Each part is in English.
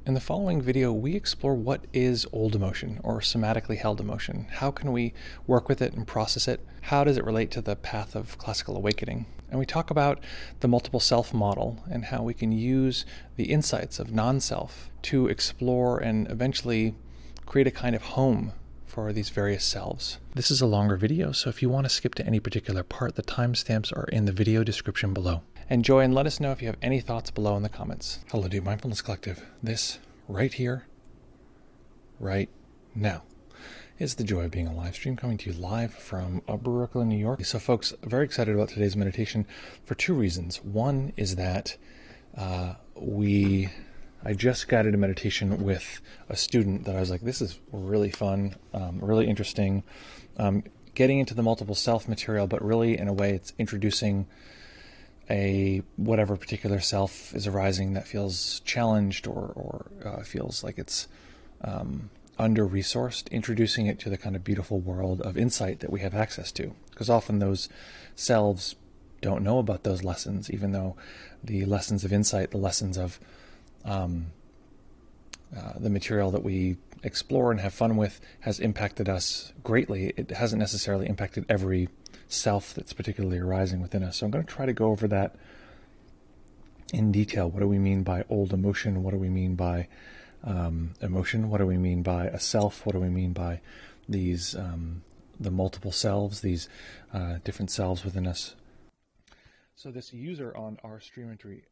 In the following video, we explore what is old emotion or somatically held emotion. How can we work with it and process it? How does it relate to the path of classical awakening? And we talk about the multiple self model and how we can use the insights of non-self to explore and eventually create a kind of home for these various selves. This is a longer video, so if you want to skip to any particular part, the timestamps are in the video description below. Enjoy and let us know if you have any thoughts below in the comments. Hello, dear Mindfulness Collective. This right here, right now, is the joy of being a live stream coming to you live from Brooklyn, New York. So folks, very excited about today's meditation for two reasons. One is that I just guided a meditation with a student that I was like, this is really fun, really interesting, getting into the multiple self material, but really in a way it's introducing whatever particular self is arising that feels challenged or feels like it's under-resourced, introducing it to the kind of beautiful world of insight that we have access to. Because often those selves don't know about those lessons, even though the lessons of insight, the lessons of the material that we explore and have fun with has impacted us greatly. It hasn't necessarily impacted every self that's particularly arising within us. So I'm going to try to go over that in detail. What do we mean by old emotion? What do we mean by emotion? What do we mean by a self? What do we mean by these the multiple selves, these different selves within us? So this user on our streamentry,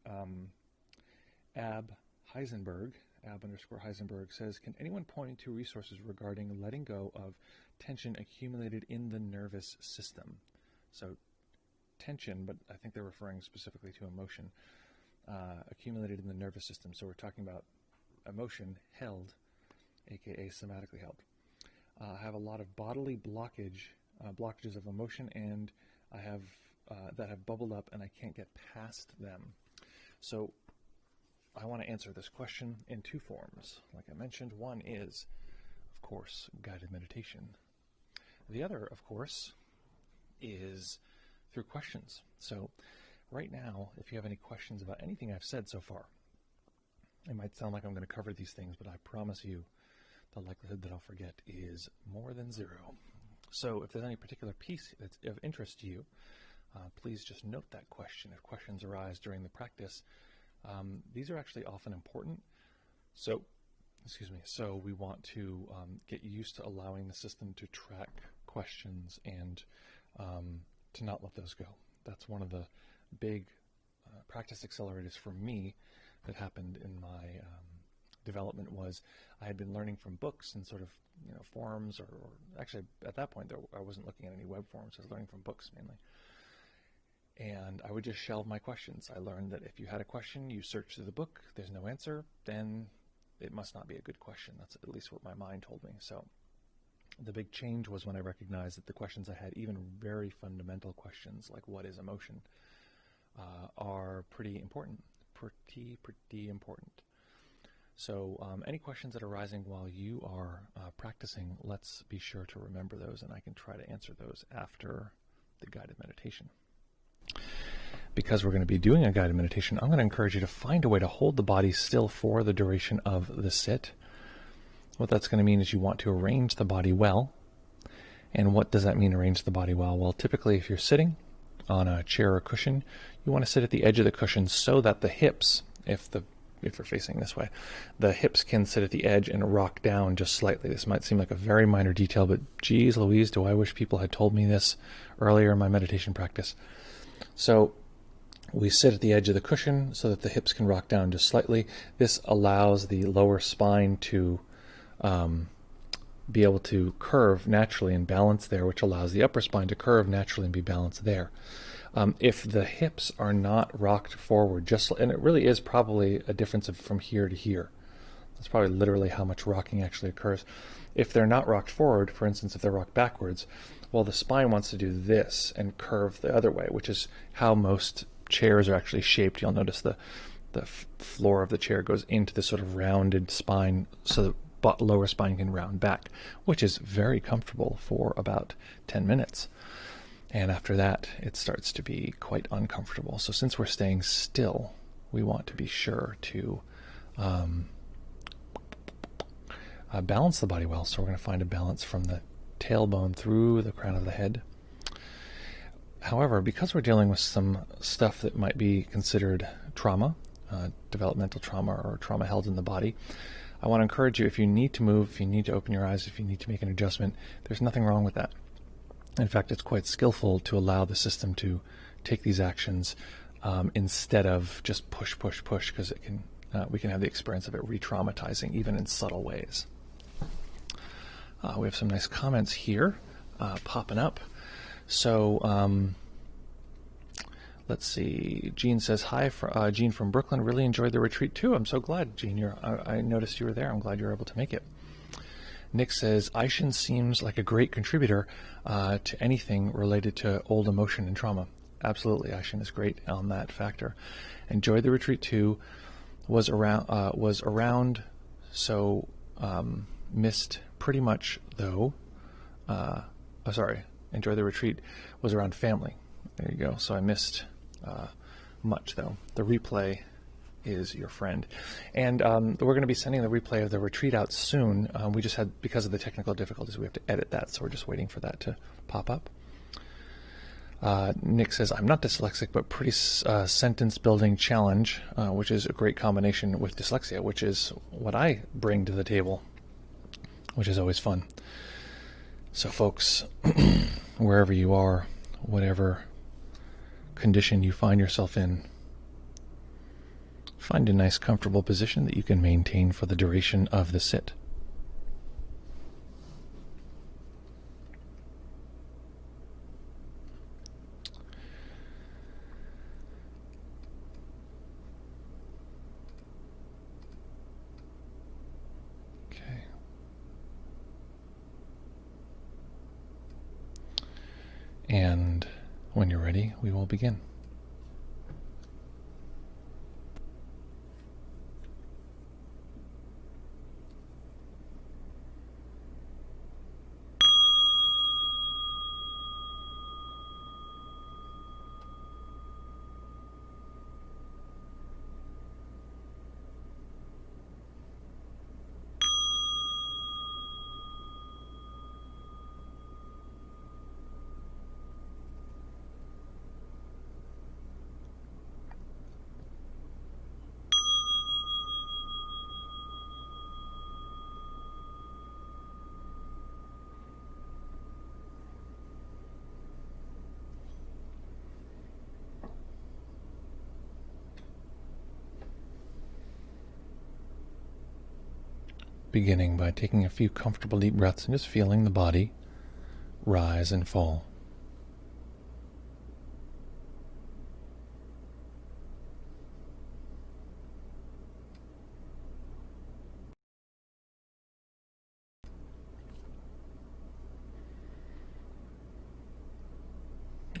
ab_Heisenberg says, can anyone point to resources regarding letting go of tension accumulated in the nervous system? So tension, but I think they're referring specifically to emotion, accumulated in the nervous system. So we're talking about emotion held, aka somatically held. I have a lot of bodily blockages of emotion, and I have that have bubbled up, and I can't get past them. So I want to answer this question in two forms. Like I mentioned, one is, of course, guided meditation. The other, of course, is through questions. So right now, if you have any questions about anything I've said so far, it might sound like I'm going to cover these things, but I promise you the likelihood that I'll forget is more than zero. So if there's any particular piece that's of interest to you, please just note that question. If questions arise during the practice, these are actually often important. So we want to get used to allowing the system to track questions and to not let those go. That's one of the big practice accelerators for me that happened in my development. Was I had been learning from books and sort of forums, or actually at that point I wasn't looking at any web forums. I was learning from books mainly. And I would just shelve my questions. I learned that if you had a question, you search through the book, there's no answer, then it must not be a good question. That's at least what my mind told me. So the big change was when I recognized that the questions I had, even very fundamental questions like what is emotion, are pretty important. Pretty important. So any questions that are arising while you are practicing, let's be sure to remember those, and I can try to answer those after the guided meditation. Because we're going to be doing a guided meditation, I'm going to encourage you to find a way to hold the body still for the duration of the sit. What that's going to mean is you want to arrange the body well. And what does that mean, arrange the body well? Well, typically if you're sitting on a chair or cushion, you want to sit at the edge of the cushion so that the hips, if you're facing this way, the hips can sit at the edge and rock down just slightly. This might seem like a very minor detail, but geez Louise, do I wish people had told me this earlier in my meditation practice. So we sit at the edge of the cushion so that the hips can rock down just slightly. This allows the lower spine to be able to curve naturally and balance there, which allows the upper spine to curve naturally and be balanced there. If the hips are not rocked forward, and it really is probably a difference from here to here. That's probably literally how much rocking actually occurs. If they're not rocked forward, for instance, if they're rocked backwards, well, the spine wants to do this and curve the other way, which is how most chairs are actually shaped. You'll notice the floor of the chair goes into this sort of rounded spine so the lower spine can round back, which is very comfortable for about 10 minutes. And after that, it starts to be quite uncomfortable. So since we're staying still, we want to be sure to balance the body well. So we're going to find a balance from the tailbone through the crown of the head. However, because we're dealing with some stuff that might be considered trauma, developmental trauma or trauma held in the body, I want to encourage you, if you need to move, if you need to open your eyes, if you need to make an adjustment, there's nothing wrong with that. In fact, it's quite skillful to allow the system to take these actions instead of just push, because it can we can have the experience of it re-traumatizing, even in subtle ways. We have some nice comments here popping up. So let's see. Jean says, hi, Jean from Brooklyn. Really enjoyed the retreat too. I'm so glad, Jean. I noticed you were there. I'm glad you were able to make it. Nick says, Aishin seems like a great contributor to anything related to old emotion and trauma. Absolutely, Aishin is great on that factor. Enjoyed the retreat too. Was around, so missed pretty much though. Enjoyed the retreat. Was around family. There you go. So I missed much though. The replay is your friend. And we're going to be sending the replay of the retreat out soon. We just had, because of the technical difficulties, we have to edit that, so we're just waiting for that to pop up. Nick says, I'm not dyslexic, but pretty sentence building challenge, which is a great combination with dyslexia, which is what I bring to the table, which is always fun. So folks, wherever you are, whatever condition you find yourself in, find a nice comfortable position that you can maintain for the duration of the sit. Okay. And when you're ready, we will begin. Beginning by taking a few comfortable deep breaths and just feeling the body rise and fall.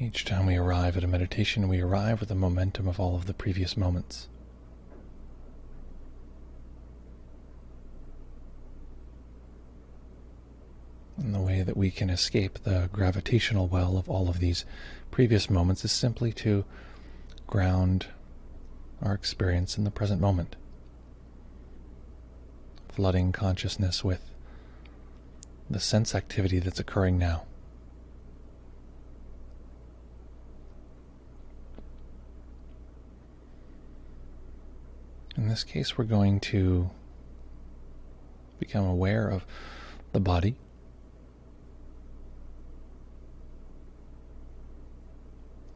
Each time we arrive at a meditation, we arrive with the momentum of all of the previous moments. And the way that we can escape the gravitational well of all of these previous moments is simply to ground our experience in the present moment, flooding consciousness with the sense activity that's occurring now. In this case, we're going to become aware of the body,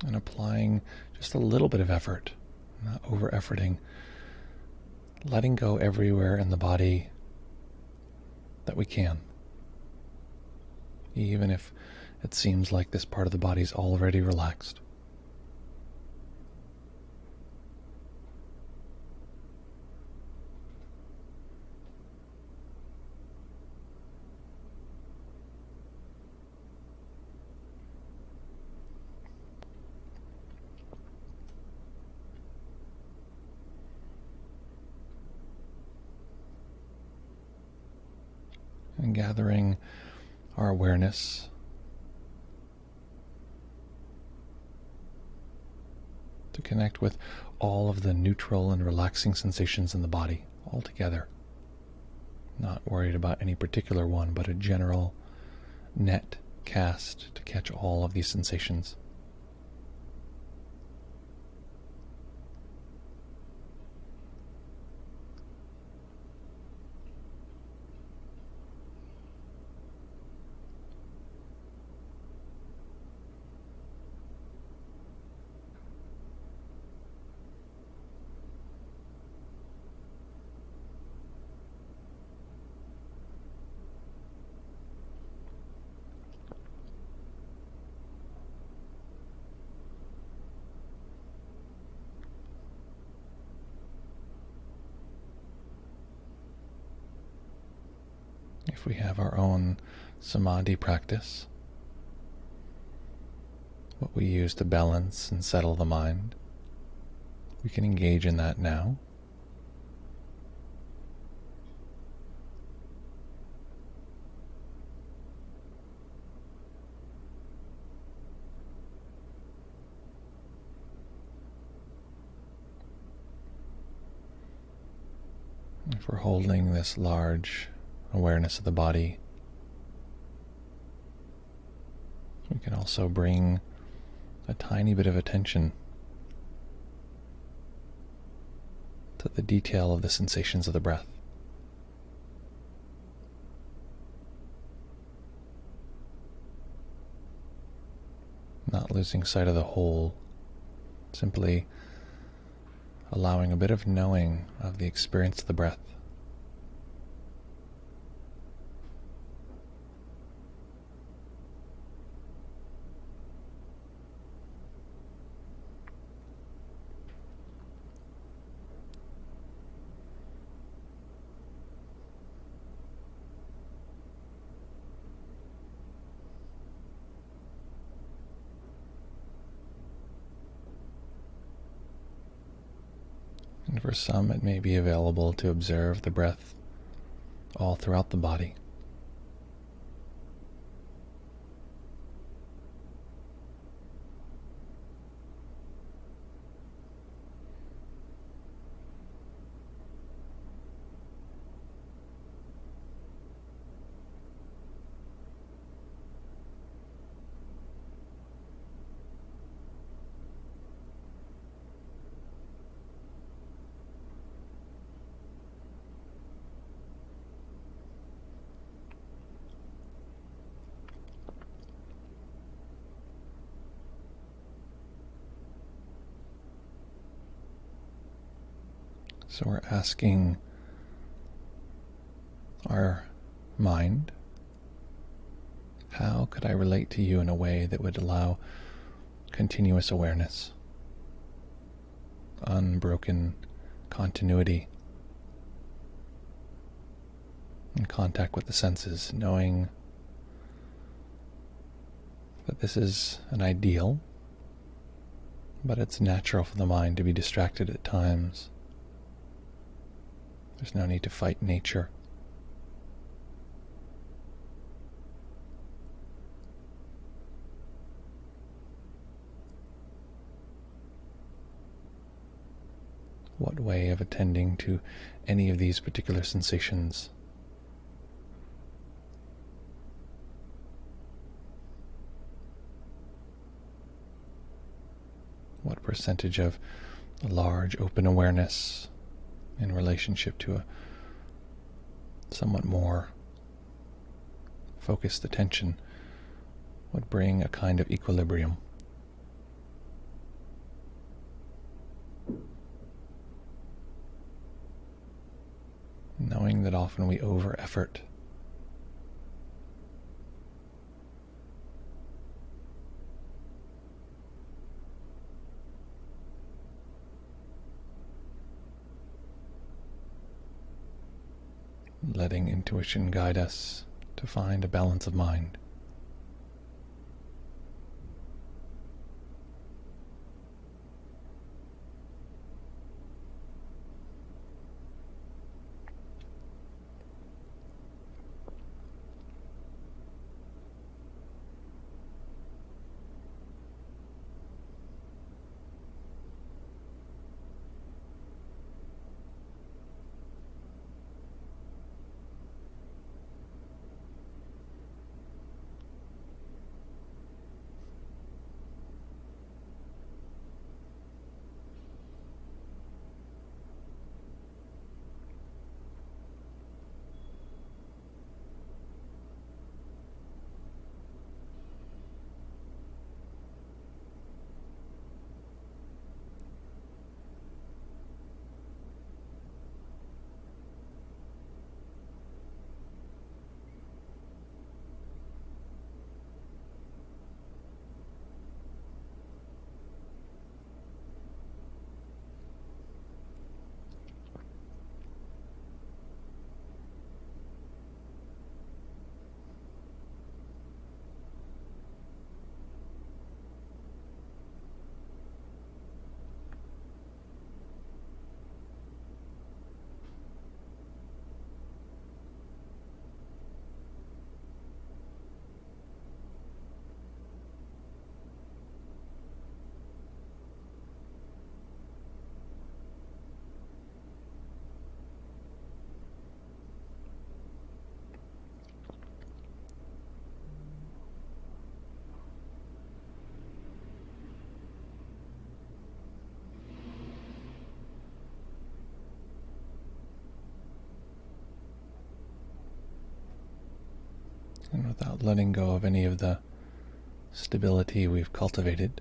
and applying just a little bit of effort, not over-efforting, letting go everywhere in the body that we can, even if it seems like this part of the body is already relaxed. And gathering our awareness to connect with all of the neutral and relaxing sensations in the body all together. Not worried about any particular one, but a general net cast to catch all of these sensations. If we have our own samadhi practice, what we use to balance and settle the mind, we can engage in that now. If we're holding this large awareness of the body, we can also bring a tiny bit of attention to the detail of the sensations of the breath. Not losing sight of the whole, simply allowing a bit of knowing of the experience of the breath. And for some, it may be available to observe the breath all throughout the body. So we're asking our mind, how could I relate to you in a way that would allow continuous awareness, unbroken continuity, in contact with the senses, knowing that this is an ideal, but it's natural for the mind to be distracted at times. There's no need to fight nature. What way of attending to any of these particular sensations? What percentage of a large open awareness in relationship to a somewhat more focused attention would bring a kind of equilibrium? Knowing that often we over-effort. Letting intuition guide us to find a balance of mind. And without letting go of any of the stability we've cultivated,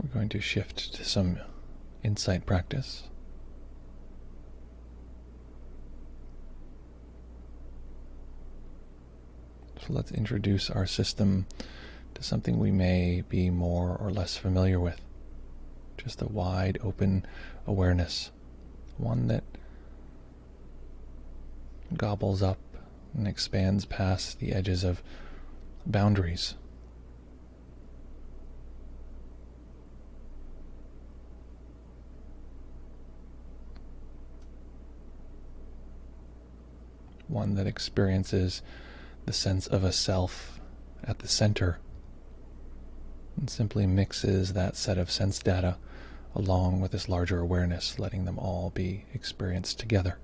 we're going to shift to some insight practice. So let's introduce our system to something we may be more or less familiar with. Just a wide open awareness. One that gobbles up and expands past the edges of boundaries. One that experiences the sense of a self at the center and simply mixes that set of sense data along with this larger awareness, letting them all be experienced together.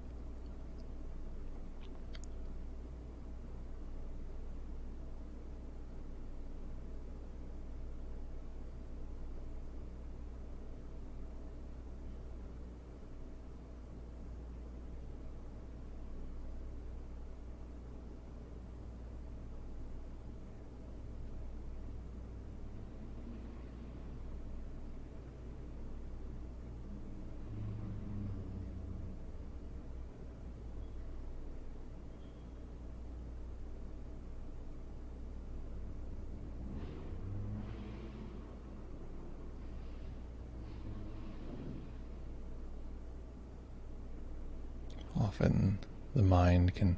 Often the mind can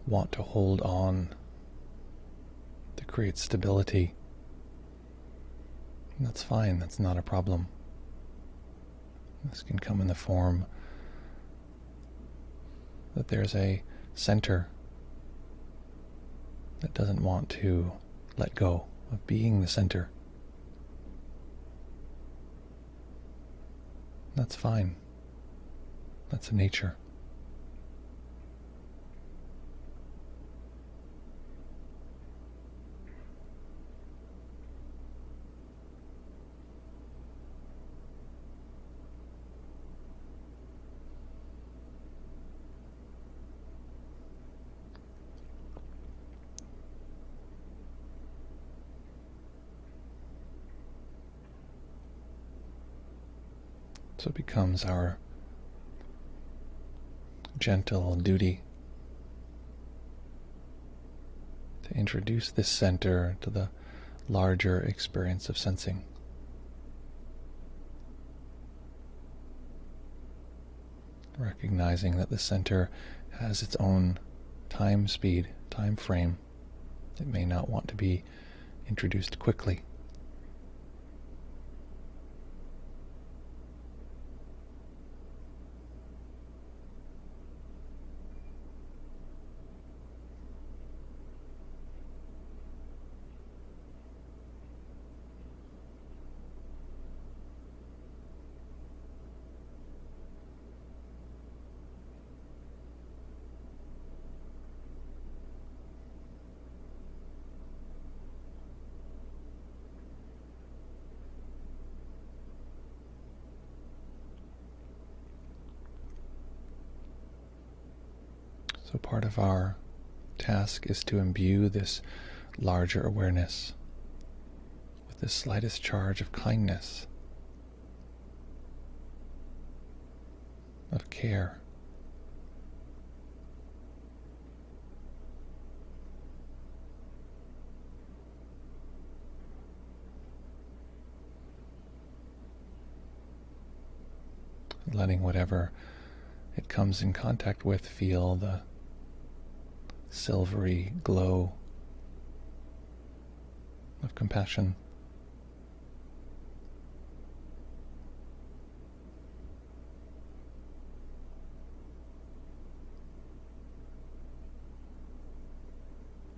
want to hold on to create stability. And that's fine, that's not a problem. This can come in the form that there's a center that doesn't want to let go of being the center. That's fine. That's nature. So it becomes our gentle duty to introduce this center to the larger experience of sensing. Recognizing that the center has its own time speed, time frame. It may not want to be introduced quickly. So part of our task is to imbue this larger awareness with the slightest charge of kindness, of care. Letting whatever it comes in contact with feel the silvery glow of compassion.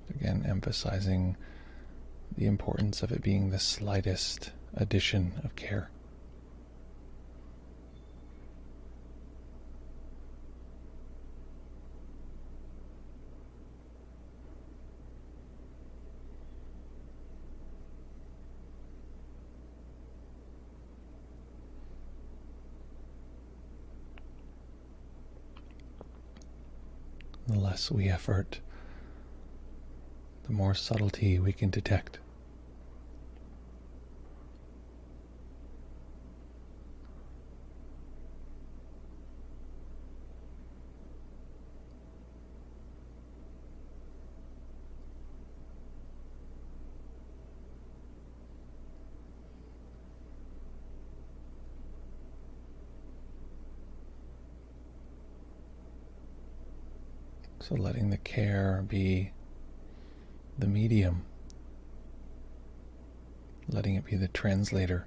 Again, emphasizing the importance of it being the slightest addition of care. The less we effort, the more subtlety we can detect. So letting the care be the medium, letting it be the translator.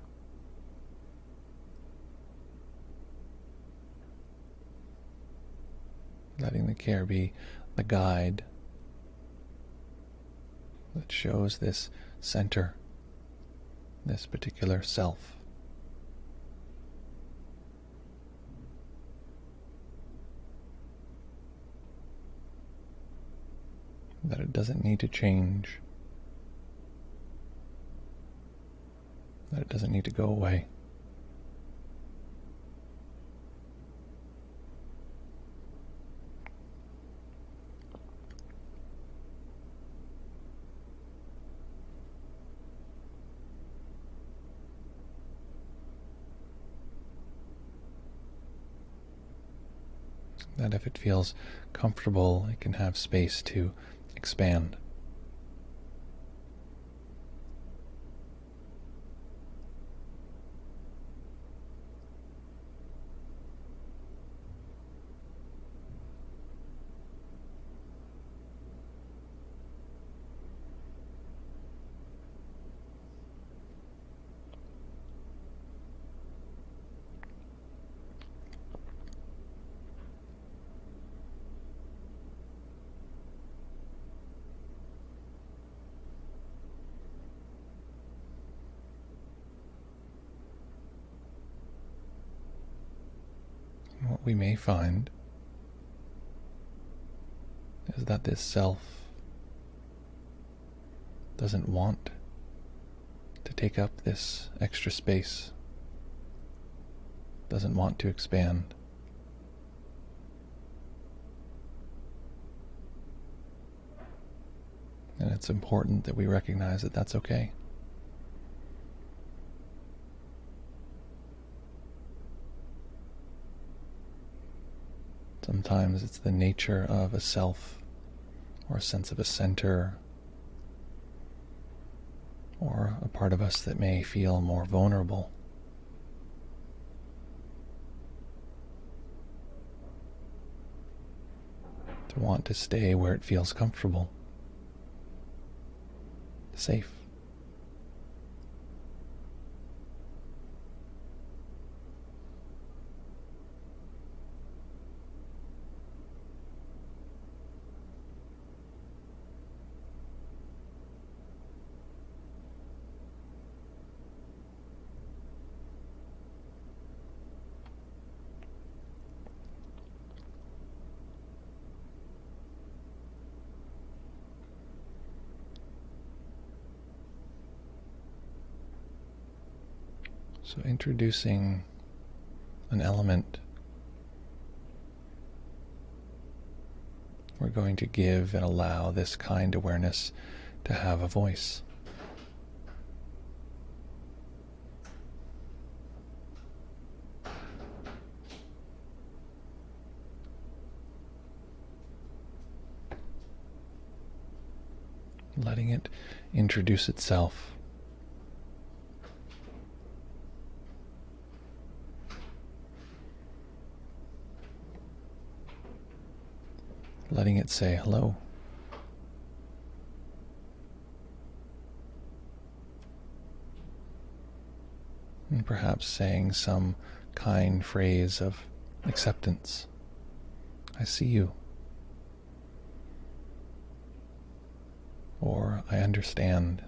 Letting the care be the guide that shows this center, this particular self. That it doesn't need to change, that it doesn't need to go away. That if it feels comfortable, it can have space to expand. What we may find is that this self doesn't want to take up this extra space, doesn't want to expand. And it's important that we recognize that that's okay. Sometimes it's the nature of a self or a sense of a center or a part of us that may feel more vulnerable. To want to stay where it feels comfortable, safe. So introducing an element we're going to give and allow this kind awareness to have a voice. Letting it introduce itself. Letting it say hello. And perhaps saying some kind phrase of acceptance. I see you. Or I understand.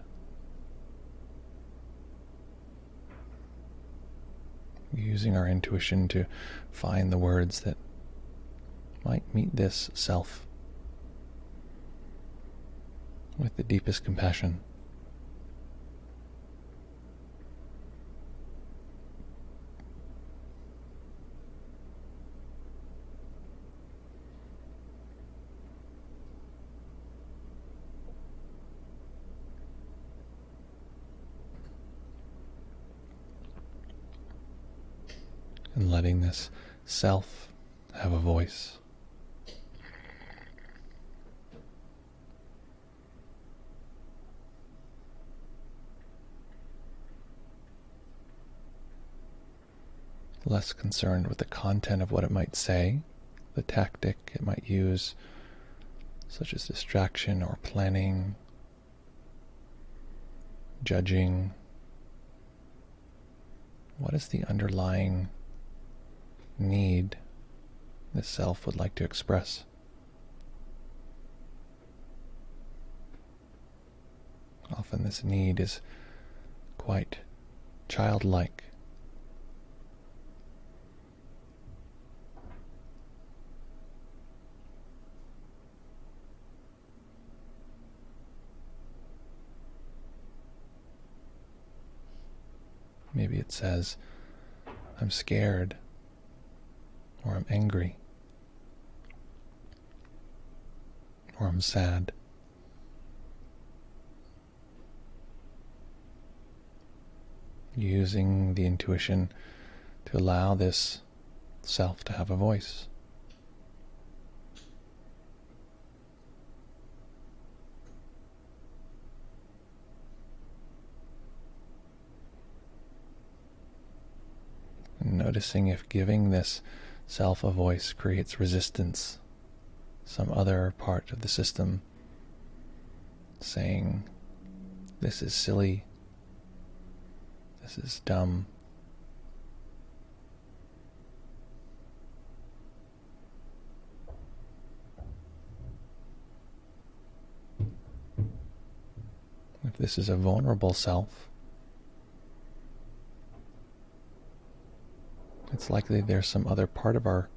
Using our intuition to find the words that might meet this self with the deepest compassion. and letting this self have a voice. Less concerned with the content of what it might say, the tactic it might use, such as distraction or planning, judging. What is the underlying need the self would like to express? Often this need is quite childlike. Maybe it says, I'm scared, or I'm angry, or I'm sad. Using the intuition to allow this self to have a voice. Noticing if giving this self a voice creates resistance, some other part of the system saying, this is silly, this is dumb. If this is a vulnerable self, it's likely there's some other part of our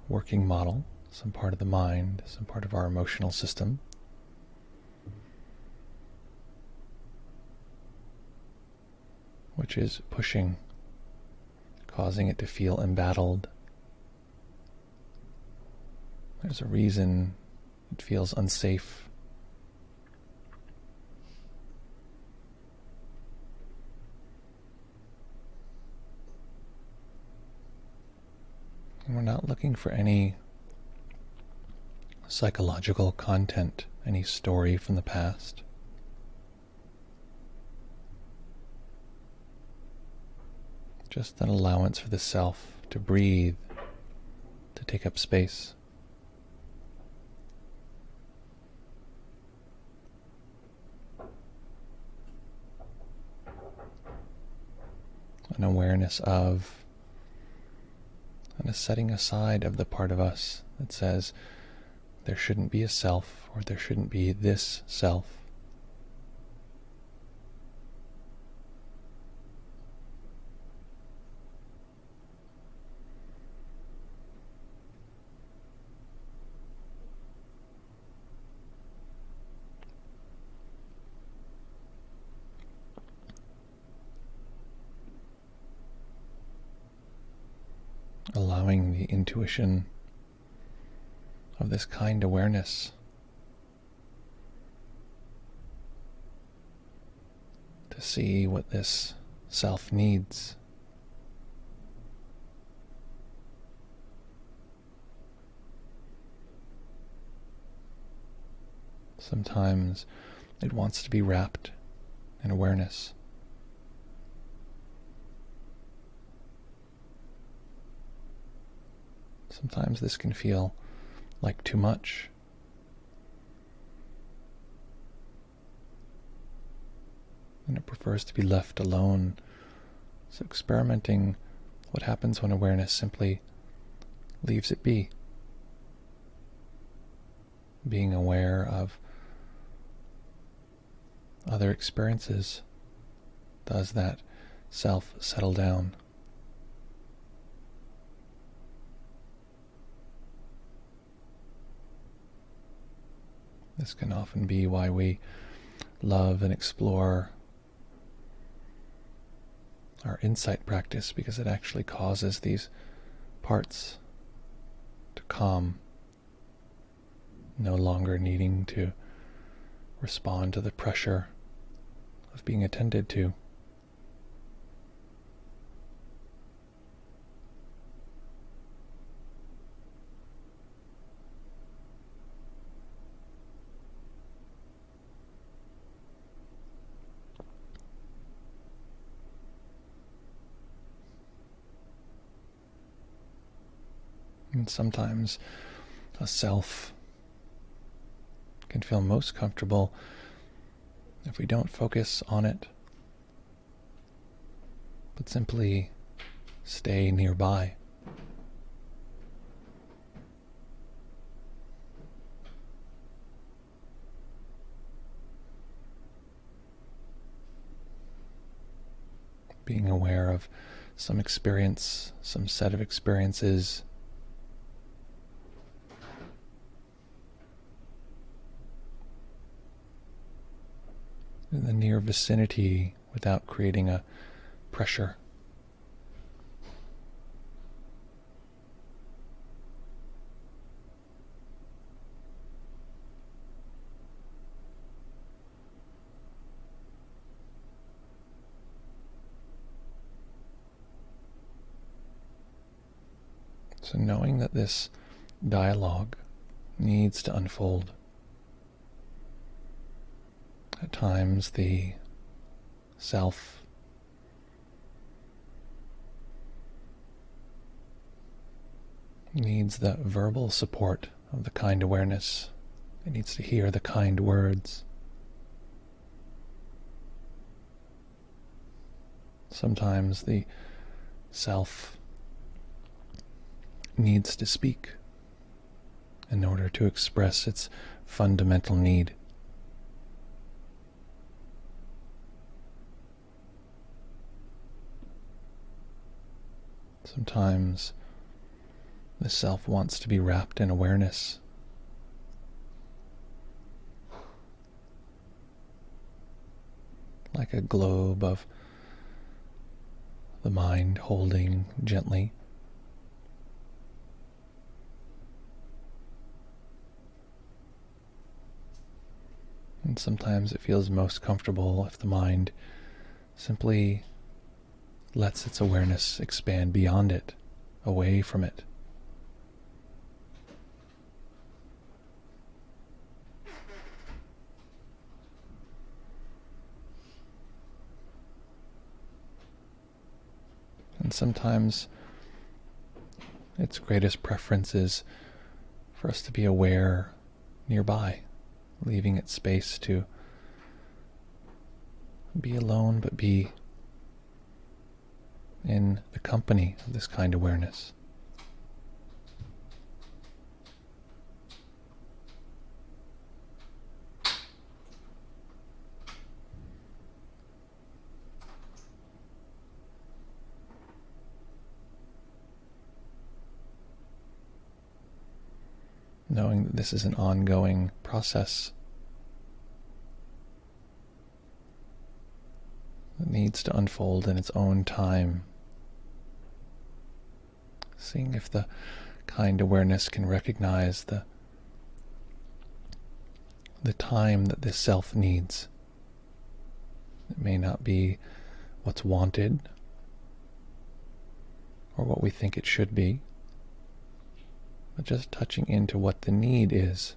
working model, some part of the mind, some part of our emotional system which is pushing, causing it to feel embattled. There's a reason it feels unsafe. And we're not looking for any psychological content, any story from the past. Just an allowance for the self to breathe, to take up space. An awareness of, and a setting aside of the part of us that says there shouldn't be a self, or there shouldn't be this self. Allowing the intuition of this kind awareness to see what this self needs. Sometimes it wants to be wrapped in awareness. Sometimes this can feel like too much. And it prefers to be left alone. So experimenting what happens when awareness simply leaves it be. Being aware of other experiences. Does that self settle down? This can often be why we love and explore our insight practice, because it actually causes these parts to calm, no longer needing to respond to the pressure of being attended to. And sometimes a self can feel most comfortable if we don't focus on it, but simply stay nearby. Being aware of some experience, some set of experiences, in the near vicinity without creating a pressure. So knowing that this dialogue needs to unfold. At times the self needs the verbal support of the kind awareness. It needs to hear the kind words. Sometimes the self needs to speak in order to express its fundamental need. Sometimes the self wants to be wrapped in awareness. Like a globe of the mind holding gently. And sometimes it feels most comfortable if the mind simply lets its awareness expand beyond it, away from it. And sometimes its greatest preference is for us to be aware nearby, leaving it space to be alone, but be in the company of this kind of awareness. Knowing that this is an ongoing process that needs to unfold in its own time. Seeing if the kind awareness can recognize the time that this self needs. It may not be what's wanted or what we think it should be, but just touching into what the need is.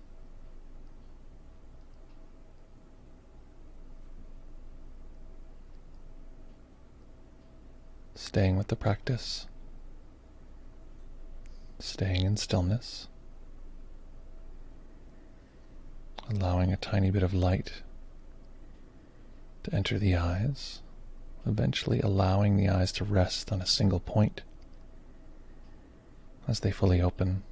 Staying with the practice, staying in stillness, allowing a tiny bit of light to enter the eyes, eventually allowing the eyes to rest on a single point as they fully open.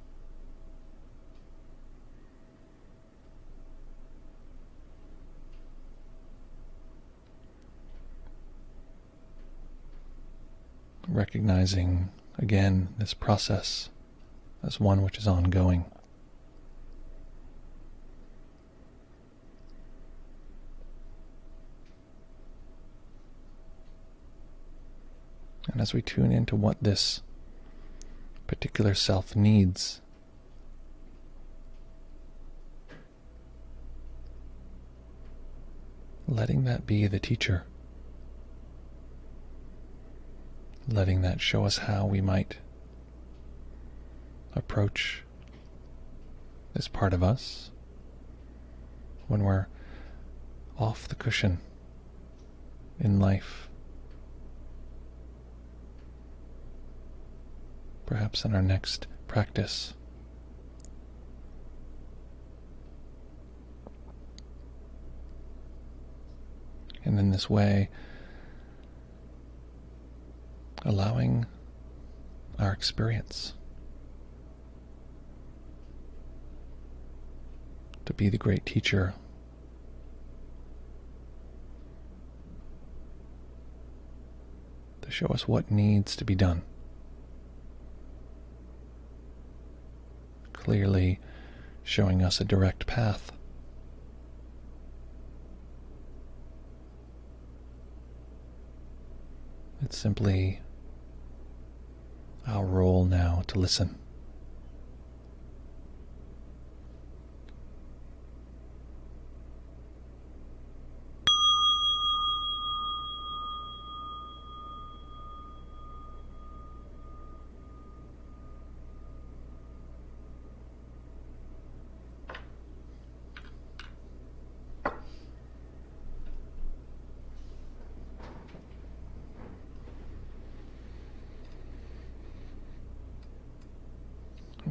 Recognizing again this process as one which is ongoing. And as we tune into what this particular self needs, letting that be the teacher. Letting that show us how we might approach this part of us when we're off the cushion in life. Perhaps in our next practice. And in this way, allowing our experience to be the great teacher to show us what needs to be done. Clearly showing us a direct path. It's simply our role now to listen.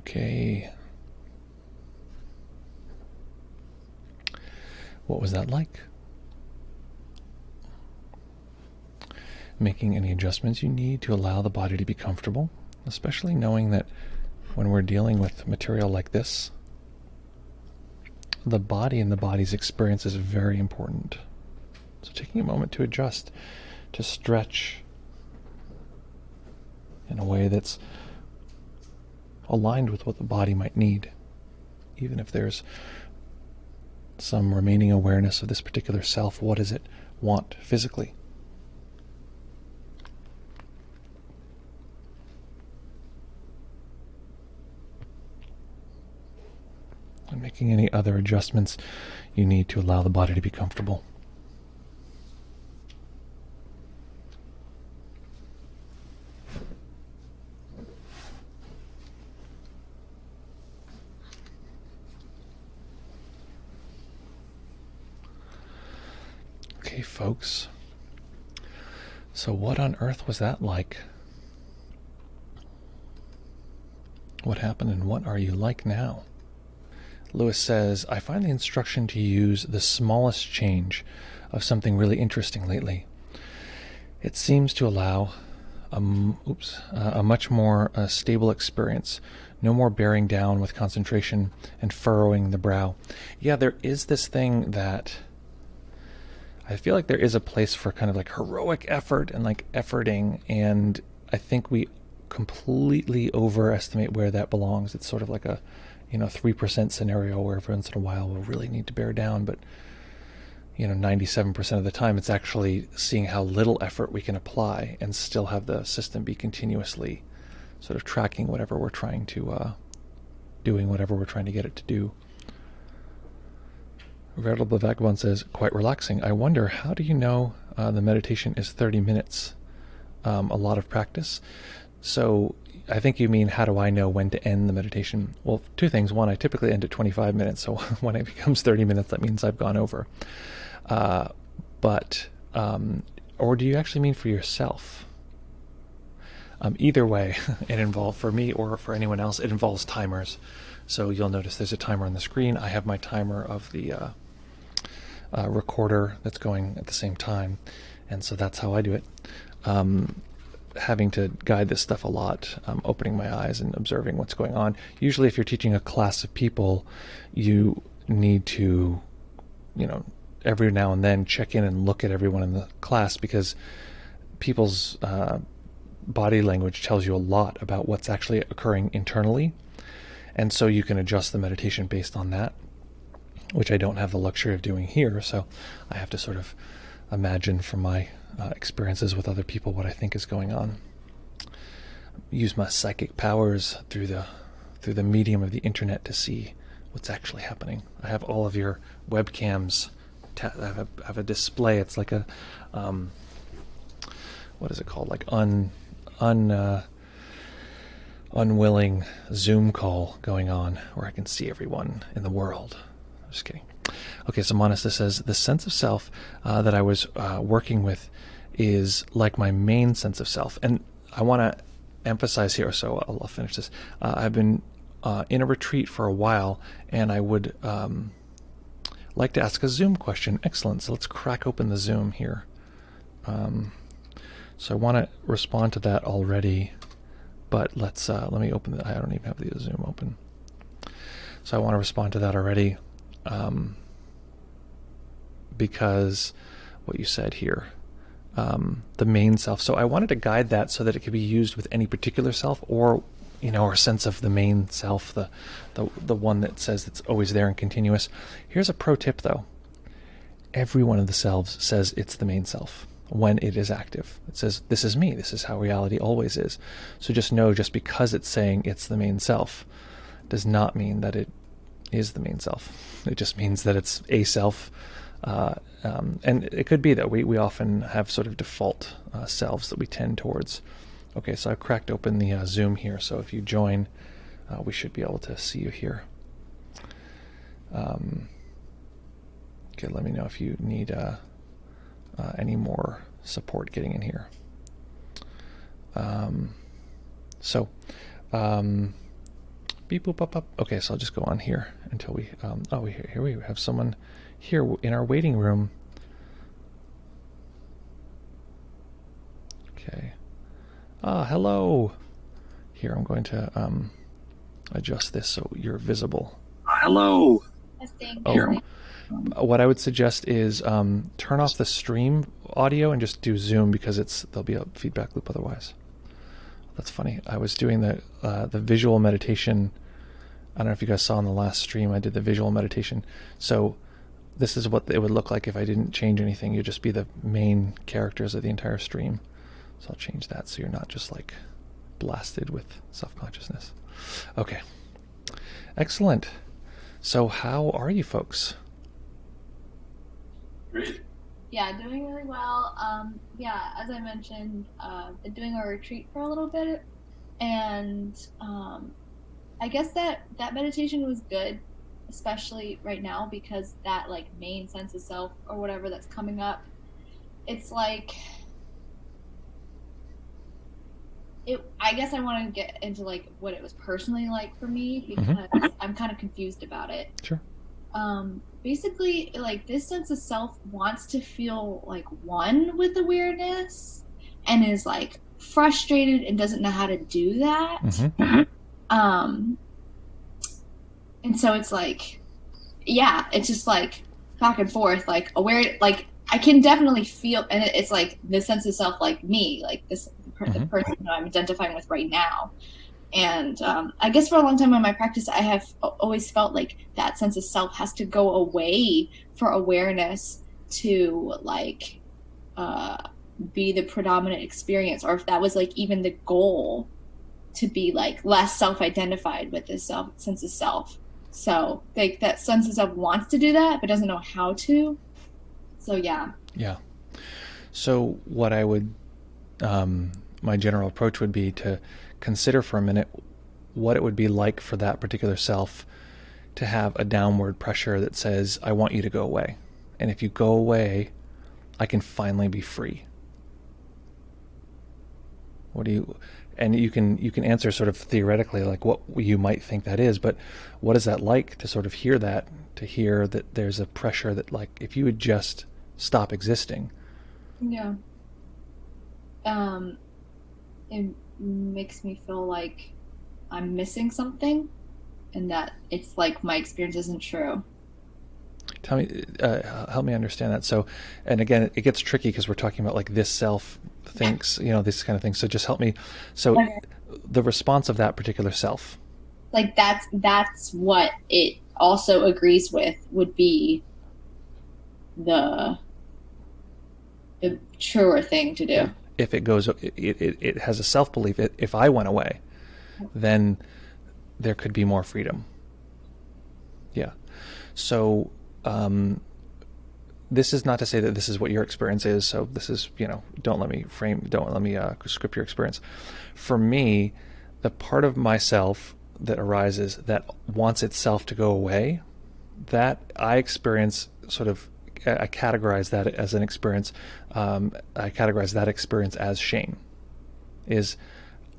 Okay. What was that like? Making any adjustments you need to allow the body to be comfortable, especially knowing that when we're dealing with material like this, the body and the body's experience is very important. So taking a moment to adjust, to stretch in a way that's aligned with what the body might need, even if there's some remaining awareness of this particular self. What does it want physically? And making any other adjustments you need to allow the body to be comfortable. Okay, folks. So what on earth was that like? What happened and what are you like now? Lewis says, I find the instruction to use the smallest change of something really interesting lately. It seems to allow a much more stable experience. No more bearing down with concentration and furrowing the brow. Yeah, there is this thing that I feel like there is a place for kind of like heroic effort and like efforting, and I think we completely overestimate where that belongs. It's sort of like a 3% scenario where every once in a while we'll really need to bear down, but 97% of the time it's actually seeing how little effort we can apply and still have the system be continuously sort of tracking whatever we're trying to doing whatever we're trying to get it to do. Veritable Vagabond says, quite relaxing. I wonder, how do you know the meditation is 30 minutes? A lot of practice. So I think you mean, how do I know when to end the meditation? Well, two things. One, I typically end at 25 minutes. So when it becomes 30 minutes, that means I've gone over. Or do you actually mean for yourself? Either way, it involves, for me or for anyone else, it involves timers. So you'll notice there's a timer on the screen. I have my timer of the recorder that's going at the same time. And so that's how I do it. Having to guide this stuff a lot, opening my eyes and observing what's going on. Usually if you're teaching a class of people, you need to, every now and then check in and look at everyone in the class, because people's body language tells you a lot about what's actually occurring internally. And so you can adjust the meditation based on that, which I don't have the luxury of doing here. So I have to sort of imagine from my experiences with other people what I think is going on. Use my psychic powers through the medium of the internet to see what's actually happening. I have all of your webcams. I have a display. It's like a what is it called? Like unwilling Zoom call going on where I can see everyone in the world. Just kidding. Okay, so Monista says, the sense of self that I was working with is like my main sense of self. And I want to emphasize here, so I'll finish this. I've been in a retreat for a while, and I would like to ask a Zoom question. Excellent. So let's crack open the Zoom here. So I want to respond to that already, but let me open it. I don't even have the Zoom open. So I want to respond to that already because what you said here, the main self. So I wanted to guide that so that it could be used with any particular self, or our sense of the main self, the one that says it's always there and continuous. Here's a pro tip though. Every one of the selves says it's the main self when it is active. It says, this is me, this is how reality always is. So just know, just because it's saying it's the main self does not mean that it is the main self. It just means that it's a self. And it could be that we often have sort of default selves that we tend towards. Okay, so I've cracked open the Zoom here, so if you join, we should be able to see you here. Okay, let me know if you need any more support getting in here. Beep boop up up. Okay, so I'll just go on here until we. Here we have someone here in our waiting room. Okay. Hello. Here, I'm going to adjust this so you're visible. Hello. What I would suggest is turn off the stream audio and just do Zoom, because there'll be a feedback loop otherwise. That's funny. I was doing the visual meditation. I don't know if you guys saw in the last stream, I did the visual meditation. So this is what it would look like if I didn't change anything. You'd just be the main characters of the entire stream. So I'll change that so you're not just like blasted with self-consciousness. Okay. Excellent. So how are you folks? Great. Yeah, doing really well. As I mentioned, been doing a retreat for a little bit, and I guess that meditation was good, especially right now, because that like main sense of self or whatever that's coming up, it's like I guess I want to get into like what it was personally like for me, because I'm kind of confused about it. Sure. Basically, like, this sense of self wants to feel like one with awareness, and is like frustrated and doesn't know how to do that. And so it's like, yeah, it's just like back and forth, like aware, like I can definitely feel, and it's like the sense of self, like me, like this the person who I'm identifying with right now. And I guess for a long time in my practice, I have always felt like that sense of self has to go away for awareness to like be the predominant experience, or if that was like even the goal, to be like less self-identified with this sense of self. So like that sense of self wants to do that, but doesn't know how to. So yeah. Yeah. So what I would, my general approach would be to consider for a minute what it would be like for that particular self to have a downward pressure that says, I want you to go away. And if you go away, I can finally be free. And you can answer sort of theoretically like what you might think that is, but what is that like to sort of hear that, to hear that there's a pressure that like if you would just stop existing. Yeah. It makes me feel like I'm missing something, and that it's like my experience isn't true. Tell me, help me understand that. So, and again, it gets tricky because we're talking about like this self thinks, this kind of thing. So just help me. So okay. The response of that particular self. Like that's what it also agrees with would be the truer thing to do. If it goes, it has a self-belief. If I went away, then there could be more freedom. Yeah. So this is not to say that this is what your experience is. So this is, don't let me script your experience. For me, the part of myself that arises that wants itself to go away, that I experience sort of, I categorize that as an experience. I categorize that experience as shame. Is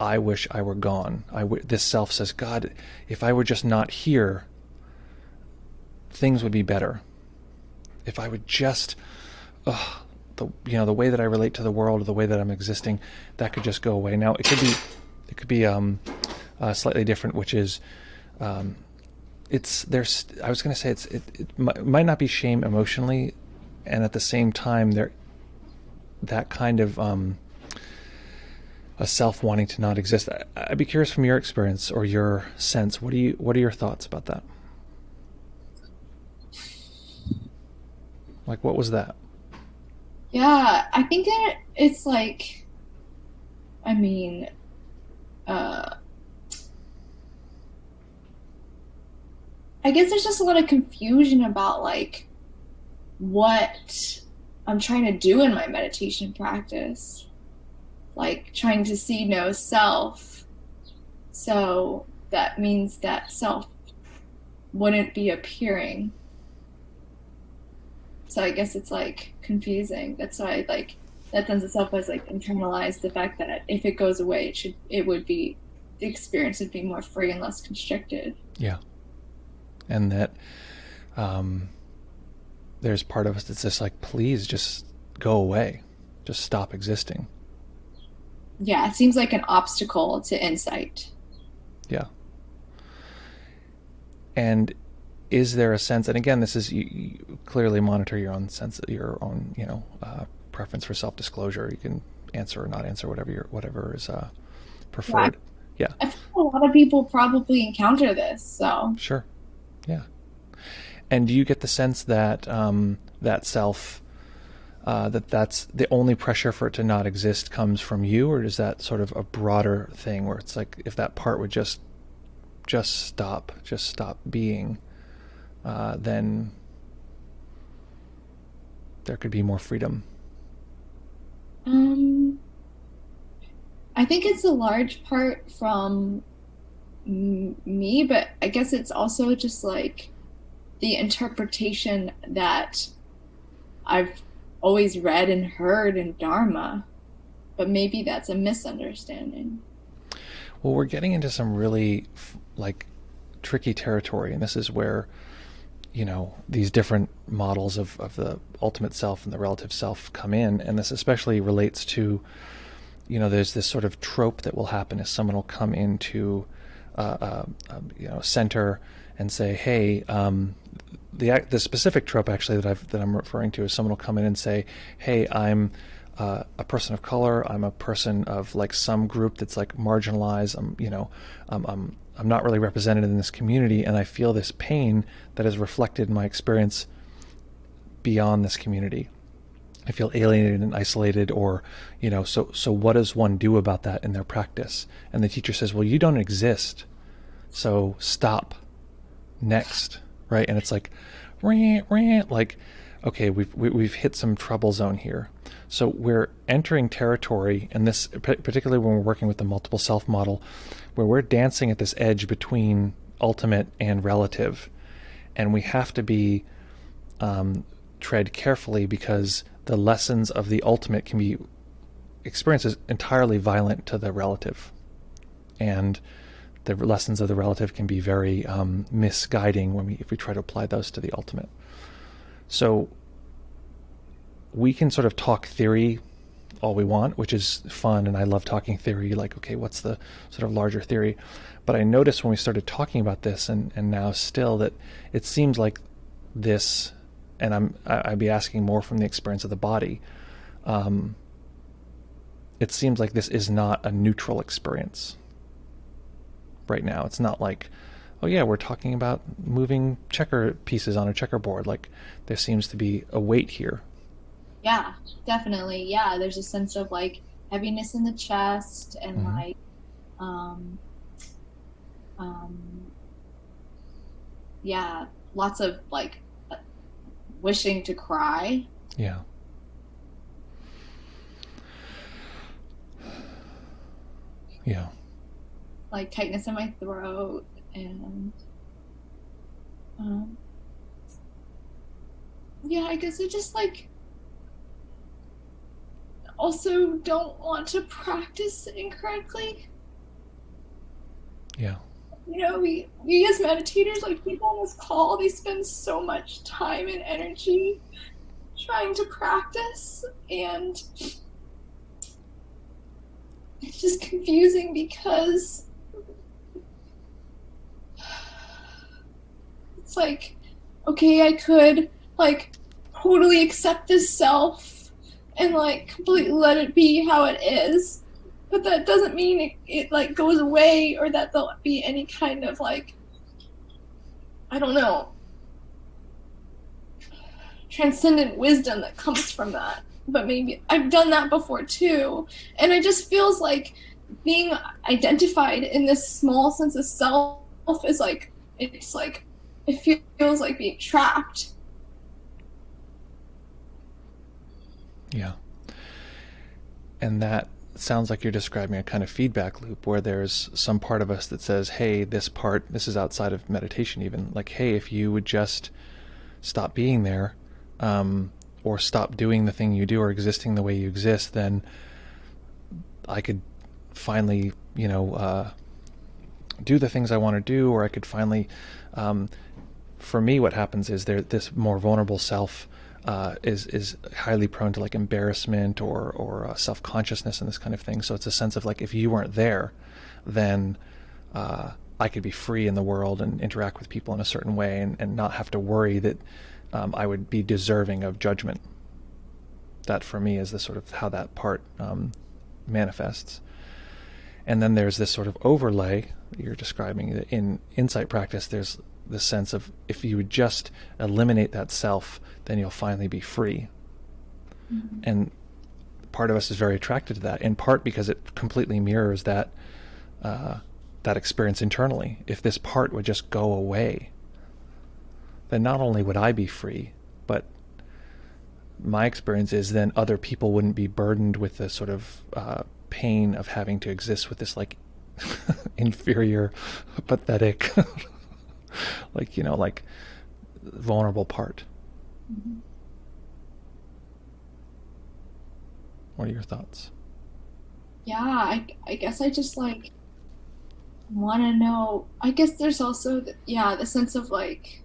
I wish I were gone. This self says, God, if I were just not here, things would be better. If I would just, the way that I relate to the world, or the way that I'm existing, that could just go away. Now it could be slightly different, which is, I was going to say it might not be shame emotionally, and at the same time that kind of a self wanting to not exist. I'd be curious from your experience or your sense. What are your thoughts about that? Like, what was that? Yeah, I think it's like, I mean, I guess there's just a lot of confusion about like what I'm trying to do in my meditation practice. Like trying to see no self. So that means that self wouldn't be appearing. So I guess it's like confusing. That's why like that sense of self has like internalized the fact that if it goes away, the experience would be more free and less constricted. Yeah. And that there's part of us that's just like, please just go away. Just stop existing. Yeah, it seems like an obstacle to insight. Yeah. And is there a sense, and again, this is, you clearly monitor your own sense, your own, preference for self-disclosure. You can answer or not answer whatever is preferred. Yeah. I feel a lot of people probably encounter this, so. Sure. Yeah. And do you get the sense that that self, that's the only pressure for it to not exist comes from you, or is that sort of a broader thing where it's like if that part would just stop being, then there could be more freedom? I think it's a large part from me, but I guess it's also just like the interpretation that I've always read and heard in Dharma, but maybe that's a misunderstanding. Well, we're getting into some really like tricky territory, and this is where these different models of the ultimate self and the relative self come in, and this especially relates to there's this sort of trope that will happen as someone will come into center and say, hey, the specific trope actually that I'm referring to is someone will come in and say, hey, I'm a person of color, I'm a person of like some group that's like marginalized, I'm not really represented in this community, and I feel this pain that is reflected in my experience beyond this community. I feel alienated and isolated, or so what does one do about that in their practice? And the teacher says, well, you don't exist, so stop. Next, right? And it's like, rant, like, okay, we've hit some trouble zone here. So we're entering territory, and this, particularly when we're working with the multiple self model, where we're dancing at this edge between ultimate and relative, and we have to be tread carefully, because the lessons of the ultimate can be experienced as entirely violent to the relative, and the lessons of the relative can be very misguiding if we try to apply those to the ultimate. So we can sort of talk theory all we want, which is fun, and I love talking theory, like, okay, what's the sort of larger theory? But I noticed when we started talking about this, and now still, that it seems like this, and I'd be asking more from the experience of the body, it seems like this is not a neutral experience right now. It's not like, oh yeah, we're talking about moving checker pieces on a checkerboard. Like, there seems to be a weight here. Yeah, definitely. Yeah, there's a sense of like heaviness in the chest, and Mm-hmm. like yeah, lots of like wishing to cry. Yeah. Yeah. Like tightness in my throat, and yeah, I guess I just like also don't want to practice incorrectly. Yeah. You know, we as meditators, like people on this call, they spend so much time and energy trying to practice, and it's just confusing because it's like, okay, I could like totally accept this self and like completely let it be how it is, but that doesn't mean it like goes away, or that there'll be any kind of like, I don't know, transcendent wisdom that comes from that. But maybe I've done that before too, and it just feels like being identified in this small sense of self is like, it's like, it feels like being trapped. Yeah. And that sounds like you're describing a kind of feedback loop where there's some part of us that says, hey, this is outside of meditation even, like, hey, if you would just stop being there, or stop doing the thing you do or existing the way you exist, then I could finally, do the things I want to do, or I could finally, for me, what happens is this more vulnerable self is highly prone to like embarrassment or self-consciousness and this kind of thing. So it's a sense of like, if you weren't there, then I could be free in the world and interact with people in a certain way, and not have to worry that I would be deserving of judgment. That for me is the sort of how that part manifests. And then there's this sort of overlay that you're describing. In insight practice, there's the sense of, if you would just eliminate that self, then you'll finally be free. Mm-hmm. And part of us is very attracted to that, in part because it completely mirrors that that experience internally. If this part would just go away, then not only would I be free, but my experience is then other people wouldn't be burdened with the sort of pain of having to exist with this like inferior, pathetic, like vulnerable part. Mm-hmm. What are your thoughts? Yeah, I guess I just like want to know. I guess there's also the sense of like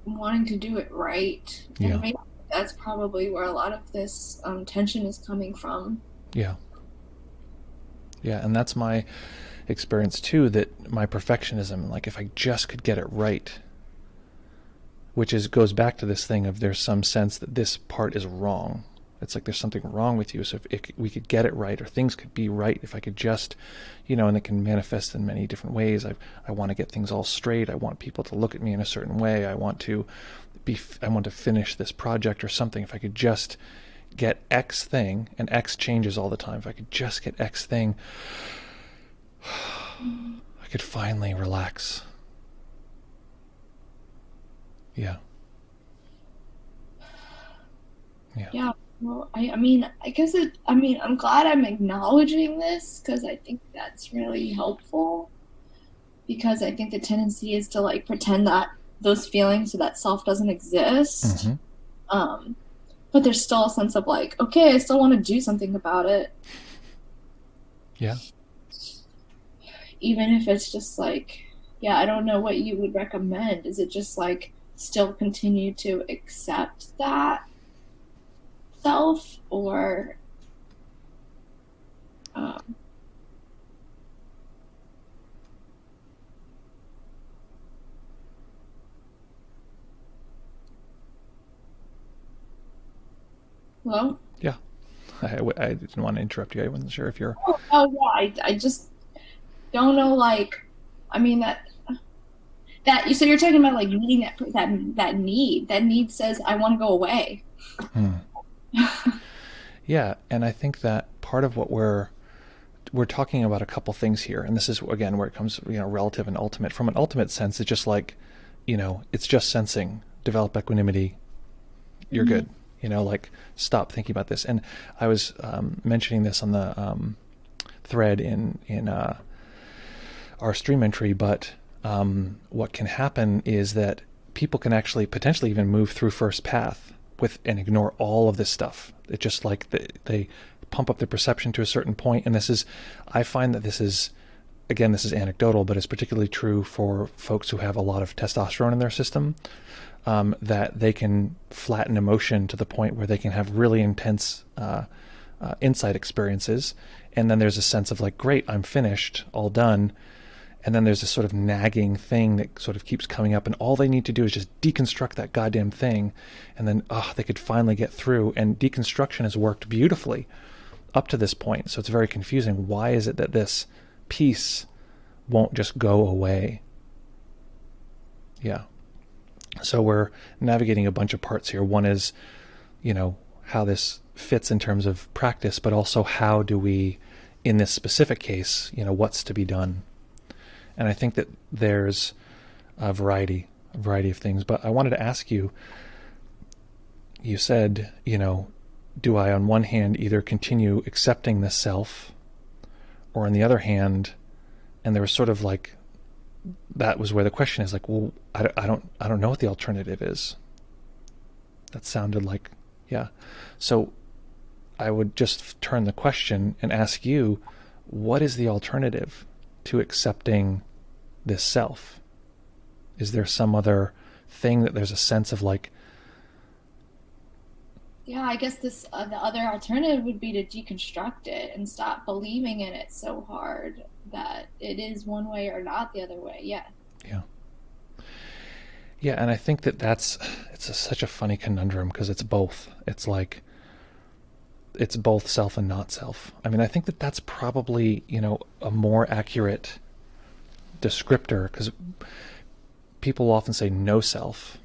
wanting to do it right. Yeah. And maybe that's probably where a lot of this tension is coming from. Yeah. Yeah, and that's my experience too, that my perfectionism, like if I just could get it right, which goes back to this thing of there's some sense that this part is wrong. It's like there's something wrong with you. So if we could get it right, or things could be right, if I could just, and it can manifest in many different ways. I want to get things all straight. I want people to look at me in a certain way. I want to finish this project or something. If I could just get X thing, and X changes all the time. If I could just get X thing, I could finally relax. Yeah. Yeah. Yeah. Well, I mean, I guess I'm glad I'm acknowledging this, because I think that's really helpful, because I think the tendency is to like pretend that those feelings or that self doesn't exist. Mm-hmm. But there's still a sense of like, okay, I still want to do something about it. Yeah. Even if it's just like, yeah, I don't know what you would recommend. Is it just like still continue to accept that self, or well, yeah, I didn't want to interrupt you. I wasn't sure if you're yeah, I just don't know, like, I mean, that so you're talking about like needing that need says I want to go away. Yeah, and I think that part of what we're talking about a couple things here, and this is again where it comes, relative and ultimate. From an ultimate sense, it's just like, it's just sensing, develop equanimity, you're mm-hmm. good. Like stop thinking about this. And I was mentioning this on the thread in our streamentry, but what can happen is that people can actually potentially even move through first path with and ignore all of this stuff. It's just like they pump up their perception to a certain point, and I find that this is, again, this is anecdotal, but it's particularly true for folks who have a lot of testosterone in their system, that they can flatten emotion to the point where they can have really intense insight experiences, and then there's a sense of like, great, I'm finished, all done. And then there's this sort of nagging thing that sort of keeps coming up, and all they need to do is just deconstruct that goddamn thing, and then they could finally get through. And deconstruction has worked beautifully up to this point, so it's very confusing. Why is it that this piece won't just go away? Yeah. So we're navigating a bunch of parts here. One is, how this fits in terms of practice, but also how do we, in this specific case, what's to be done. And I think that there's a variety of things. But I wanted to ask you, you said, do I on one hand either continue accepting the self, or on the other hand, and there was sort of like, that was where the question is like, well, I don't know what the alternative is. That sounded like, yeah. So I would just turn the question and ask you, what is the alternative to accepting this self? Is there some other thing that there's a sense of like, Yeah, I guess this the other alternative would be to deconstruct it and stop believing in it so hard that it is one way or not the other way. Yeah. Yeah, and I think that such a funny conundrum, because it's both. It's like, it's both self and not self. I mean, I think that that's probably, a more accurate descriptor, because people will often say no self,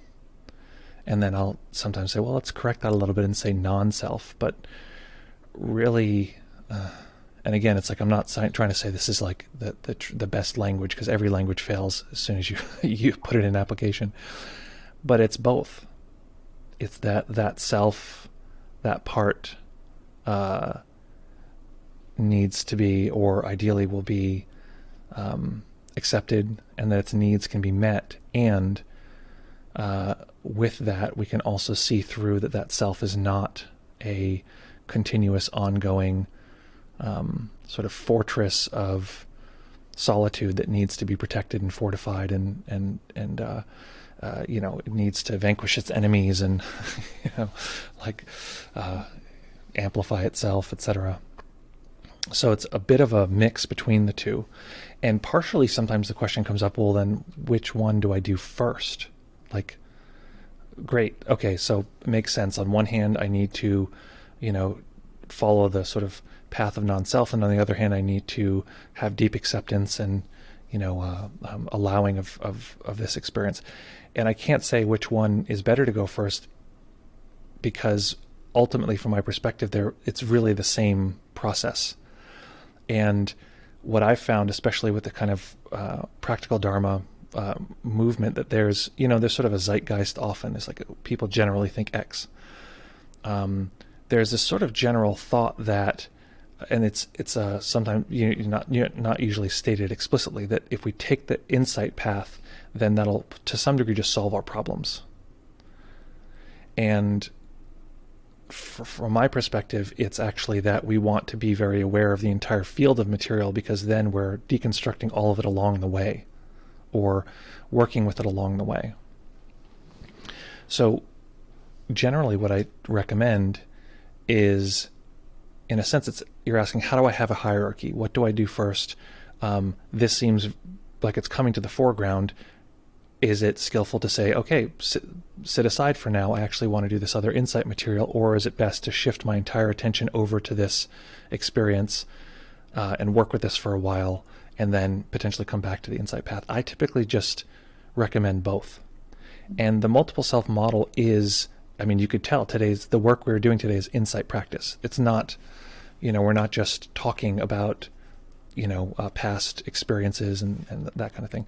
and then I'll sometimes say, well, let's correct that a little bit and say non-self. But really, and again, it's like, I'm not trying to say this is like the best language, because every language fails as soon as you put it in application. But it's both. It's that self, that part needs to be, or ideally will be, accepted, and that its needs can be met. And with that, we can also see through that self is not a continuous, ongoing sort of fortress of solitude that needs to be protected and fortified, and it needs to vanquish its enemies and amplify itself, etc. So it's a bit of a mix between the two. And partially sometimes the question comes up, well, then which one do I do first? Like, great, okay, so it makes sense. On one hand, I need to, follow the sort of path of non-self, and on the other hand, I need to have deep acceptance and, allowing of this experience. And I can't say which one is better to go first, because ultimately, from my perspective, it's really the same process. And what I've found, especially with the kind of practical Dharma movement, that there's sort of a zeitgeist often. It's like people generally think X. There's this sort of general thought that, and it's sometimes not usually stated explicitly, that if we take the insight path, then that'll to some degree just solve our problems. And from my perspective, it's actually that we want to be very aware of the entire field of material, because then we're deconstructing all of it along the way, or working with it along the way. So generally what I recommend is, in a sense, you're asking, how do I have a hierarchy? What do I do first? This seems like it's coming to the foreground. Is it skillful to say, okay, sit aside for now, I actually want to do this other insight material, or is it best to shift my entire attention over to this experience and work with this for a while, and then potentially come back to the insight path? I typically just recommend both. And the multiple self model is, you could tell the work we're doing today is insight practice. It's not, we're not just talking about, past experiences and that kind of thing.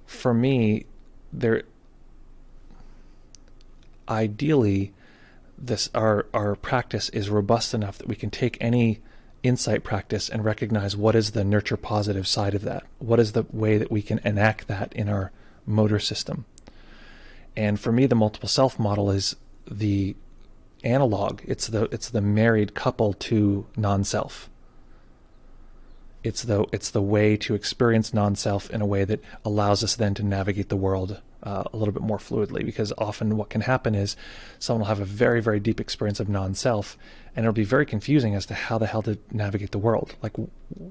For me, ideally, our practice is robust enough that we can take any insight practice and recognize what is the nurture positive side of that. What is the way that we can enact that in our motor system? And for me, the multiple self model is the analog. It's the married couple to non-self. It's the way to experience non-self in a way that allows us then to navigate the world a little bit more fluidly. Because often what can happen is someone will have a very, very deep experience of non-self, and it'll be very confusing as to how the hell to navigate the world.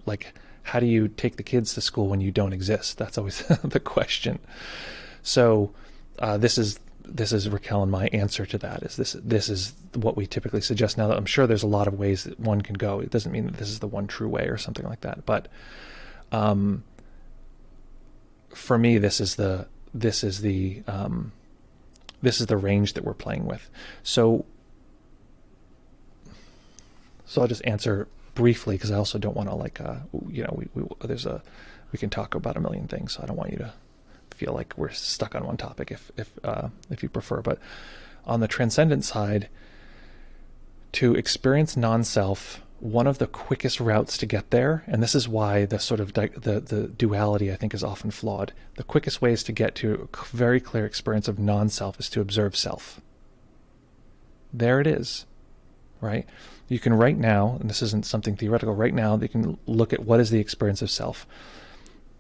Like how do you take the kids to school when you don't exist? That's always the question. So this is Raquel and my answer to that. This is what we typically suggest. Now, I'm sure there's a lot of ways that one can go. It doesn't mean that this is the one true way or something like that. But for me, this is the range that we're playing with. So I'll just answer briefly, because I also don't want to we can talk about a million things. So I don't want you to feel like we're stuck on one topic if you prefer. But on the transcendent side, to experience non-self, one of the quickest routes to get there, and this is why the sort of the duality I think is often flawed. The quickest ways to get to a very clear experience of non-self is to observe self. There it is, right? You can right now, and this isn't something theoretical, right now you can look at what is the experience of self.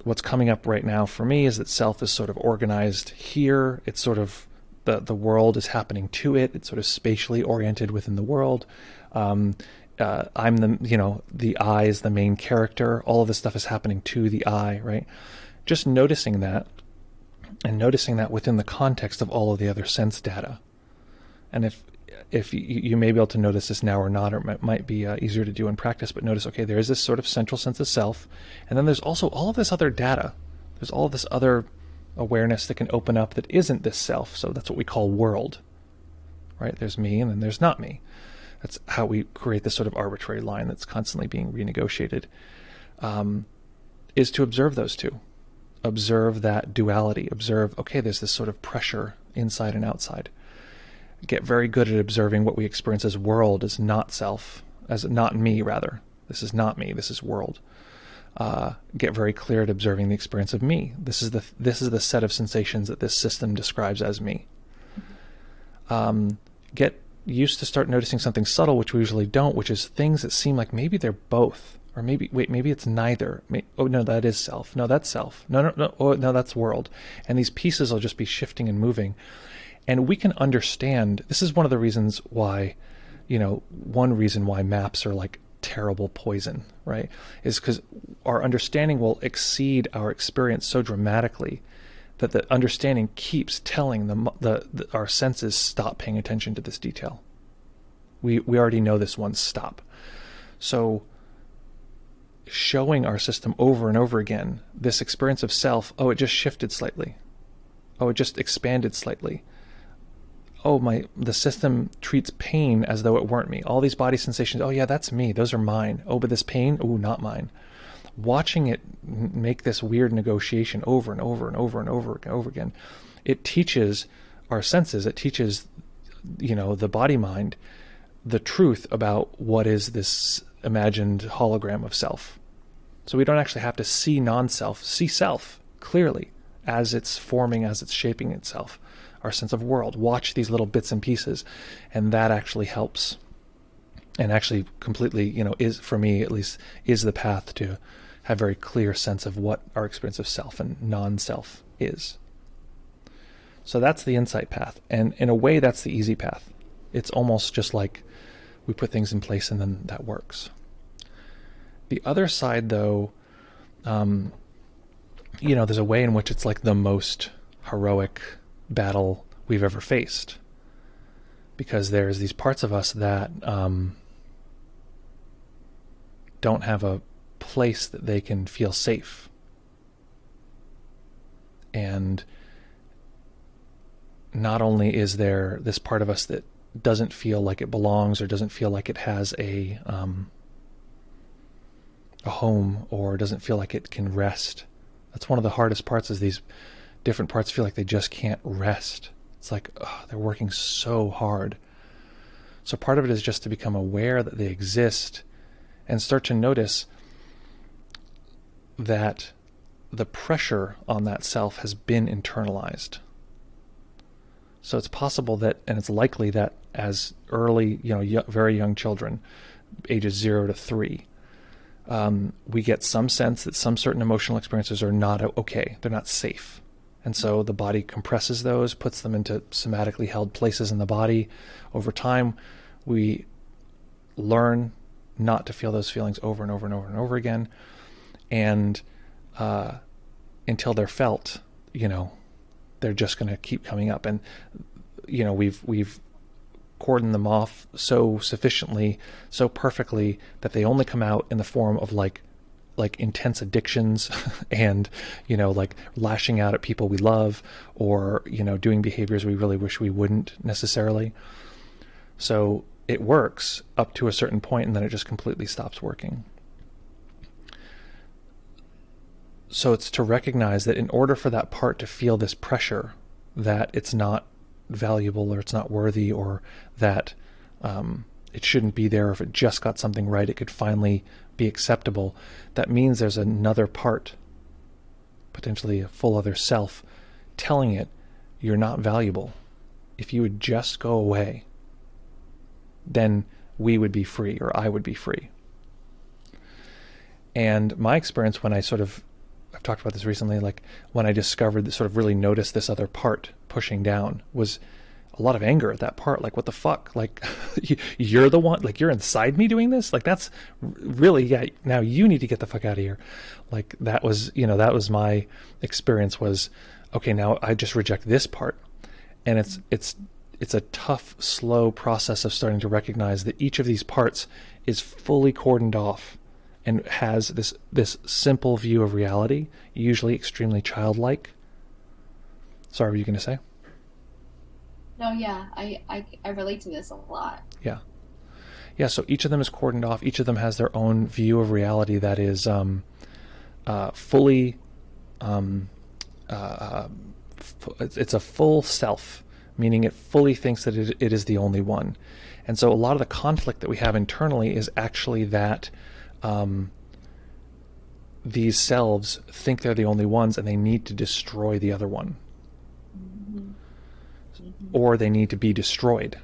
What's coming up right now for me is that self is sort of organized here. It's sort of the world is happening to it. It's sort of spatially oriented within the world. I'm the I is the main character. All of this stuff is happening to the I, right? Just noticing that, and noticing that within the context of all of the other sense data. And if you may be able to notice this now or not, or it might be easier to do in practice, but notice, okay, there is this sort of central sense of self, and then there's also all of this other data. There's all of this other awareness that can open up that isn't this self, so that's what we call world, right? There's me, and then there's not me. That's how we create this sort of arbitrary line that's constantly being renegotiated, is to observe those two. Observe that duality. Observe, okay, there's this sort of pressure inside and outside. Get very good at observing what we experience as world, as not self, as not me, rather. This is not me, this is world. Get very clear at observing the experience of me. This is the set of sensations that this system describes as me. Get used to start noticing something subtle, which we usually don't, which is things that seem like maybe they're both, or maybe it's neither. Oh no, that is self. No, that's self. No, oh no, that's world. And these pieces will just be shifting and moving. And we can understand, this is one of the reasons why, one reason why maps are like terrible poison, right? Is because our understanding will exceed our experience so dramatically that the understanding keeps telling our senses, stop paying attention to this detail. We already know this one, stop. So showing our system over and over again, this experience of self, oh, it just shifted slightly. Oh, it just expanded slightly. Oh, the system treats pain as though it weren't me. All these body sensations, oh yeah, that's me, those are mine. Oh, but this pain, oh, not mine. Watching it make this weird negotiation over and over and over and over and over again, it teaches our senses, it teaches, the body mind, the truth about what is this imagined hologram of self. So we don't actually have to see non-self, see self clearly as it's forming, as it's shaping itself. Our sense of world, watch these little bits and pieces, and that actually helps, and actually completely, is, for me at least, is the path to have a very clear sense of what our experience of self and non-self is. So that's the insight path, and in a way that's the easy path. It's almost just like we put things in place and then that works. The other side, though, there's a way in which it's like the most heroic battle we've ever faced, because there's these parts of us that don't have a place that they can feel safe, and not only is there this part of us that doesn't feel like it belongs or doesn't feel like it has a home, or doesn't feel like it can rest. That's one of the hardest parts, is these different parts feel like they just can't rest. It's like, they're working so hard. So part of it is just to become aware that they exist and start to notice that the pressure on that self has been internalized. So it's possible that, and it's likely that as early, very young children, ages 0 to 3. We get some sense that some certain emotional experiences are not okay. They're not safe. And so the body compresses those, puts them into somatically held places in the body. Over time, we learn not to feel those feelings over and over and over and over again. And until they're felt, they're just going to keep coming up. And, we've cordoned them off so sufficiently, so perfectly, that they only come out in the form of like intense addictions and, like lashing out at people we love, or, doing behaviors we really wish we wouldn't necessarily. So it works up to a certain point, and then it just completely stops working. So it's to recognize that in order for that part to feel this pressure, that it's not valuable, or it's not worthy, or that it shouldn't be there, or if it just got something right, it could finally be acceptable, that means there's another part, potentially a full other self, telling it, you're not valuable. If you would just go away, then we would be free, or I would be free. And my experience when I've talked about this recently, like when I discovered that, sort of really noticed this other part pushing down, was a lot of anger at that part. Like, what the fuck? Like, you're the one, like, you're inside me doing this? Like, that's really, yeah, now you need to get the fuck out of here. Like, that was my experience, was, okay, now I just reject this part. And it's a tough, slow process of starting to recognize that each of these parts is fully cordoned off and has this simple view of reality, usually extremely childlike. Sorry, were you going to say? No, yeah, I relate to this a lot. Yeah. Yeah, so each of them is cordoned off. Each of them has their own view of reality that is fully, it's a full self, meaning it fully thinks that it is the only one. And so a lot of the conflict that we have internally is actually that these selves think they're the only ones, and they need to destroy the other one. Or they need to be destroyed,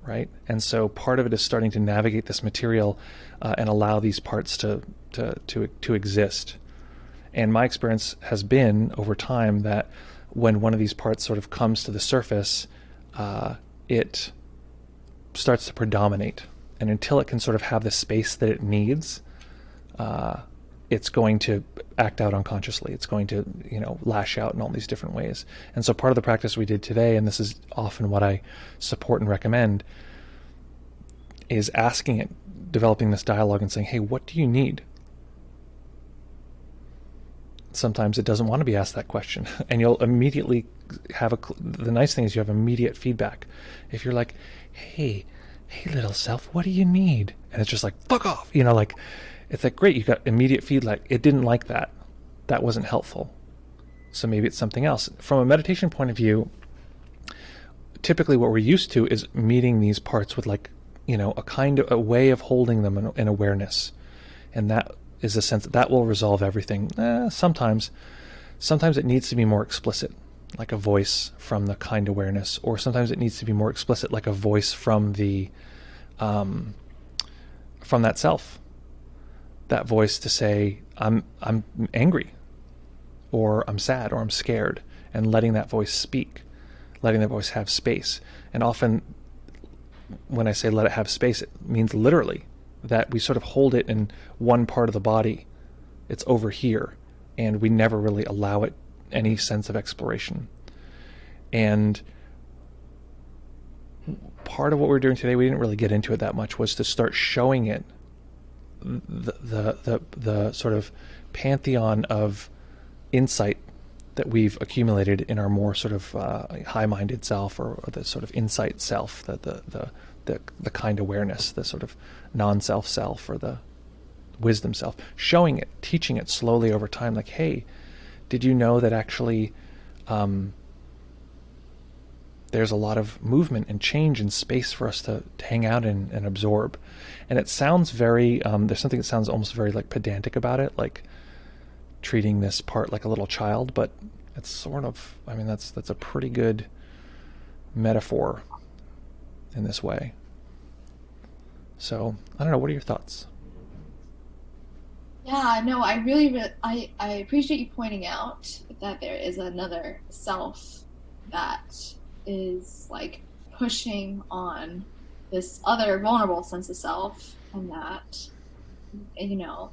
right? And so part of it is starting to navigate this material and allow these parts to exist. And my experience has been over time that when one of these parts sort of comes to the surface, it starts to predominate. And until it can sort of have the space that it needs, it's going to act out unconsciously. It's going to, lash out in all these different ways. And so part of the practice we did today, and this is often what I support and recommend, is asking it, developing this dialogue and saying, hey, what do you need? Sometimes it doesn't want to be asked that question, and you'll immediately have the nice thing is you have immediate feedback. If you're like, hey little self, what do you need? And it's just like, fuck off, it's like, great, you got immediate feedback. It didn't like that. That wasn't helpful. So maybe it's something else. From a meditation point of view, typically what we're used to is meeting these parts with a way of holding them in awareness. And that is a sense that will resolve everything. Sometimes it needs to be more explicit, like a voice from the kind awareness, or sometimes it needs to be more explicit, like a voice from from that self. That voice to say, I'm angry, or I'm sad, or I'm scared, and letting that voice speak, letting that voice have space. And often when I say let it have space, it means literally that we sort of hold it in one part of the body. It's over here, and we never really allow it any sense of exploration. And part of what we're doing today, we didn't really get into it that much, was to start showing it the sort of pantheon of insight that we've accumulated in our more sort of high-minded self, or the sort of insight self, the kind awareness, the sort of non-self self, or the wisdom self. Showing it, teaching it slowly over time, like, hey, did you know that actually there's a lot of movement and change and space for us to hang out in and absorb? And it sounds very, there's something that sounds almost very like pedantic about it, like treating this part like a little child, but it's sort of, that's a pretty good metaphor in this way. So I don't know, what are your thoughts? Yeah, no, I appreciate you pointing out that there is another self that is like pushing on this other vulnerable sense of self, and that, you know,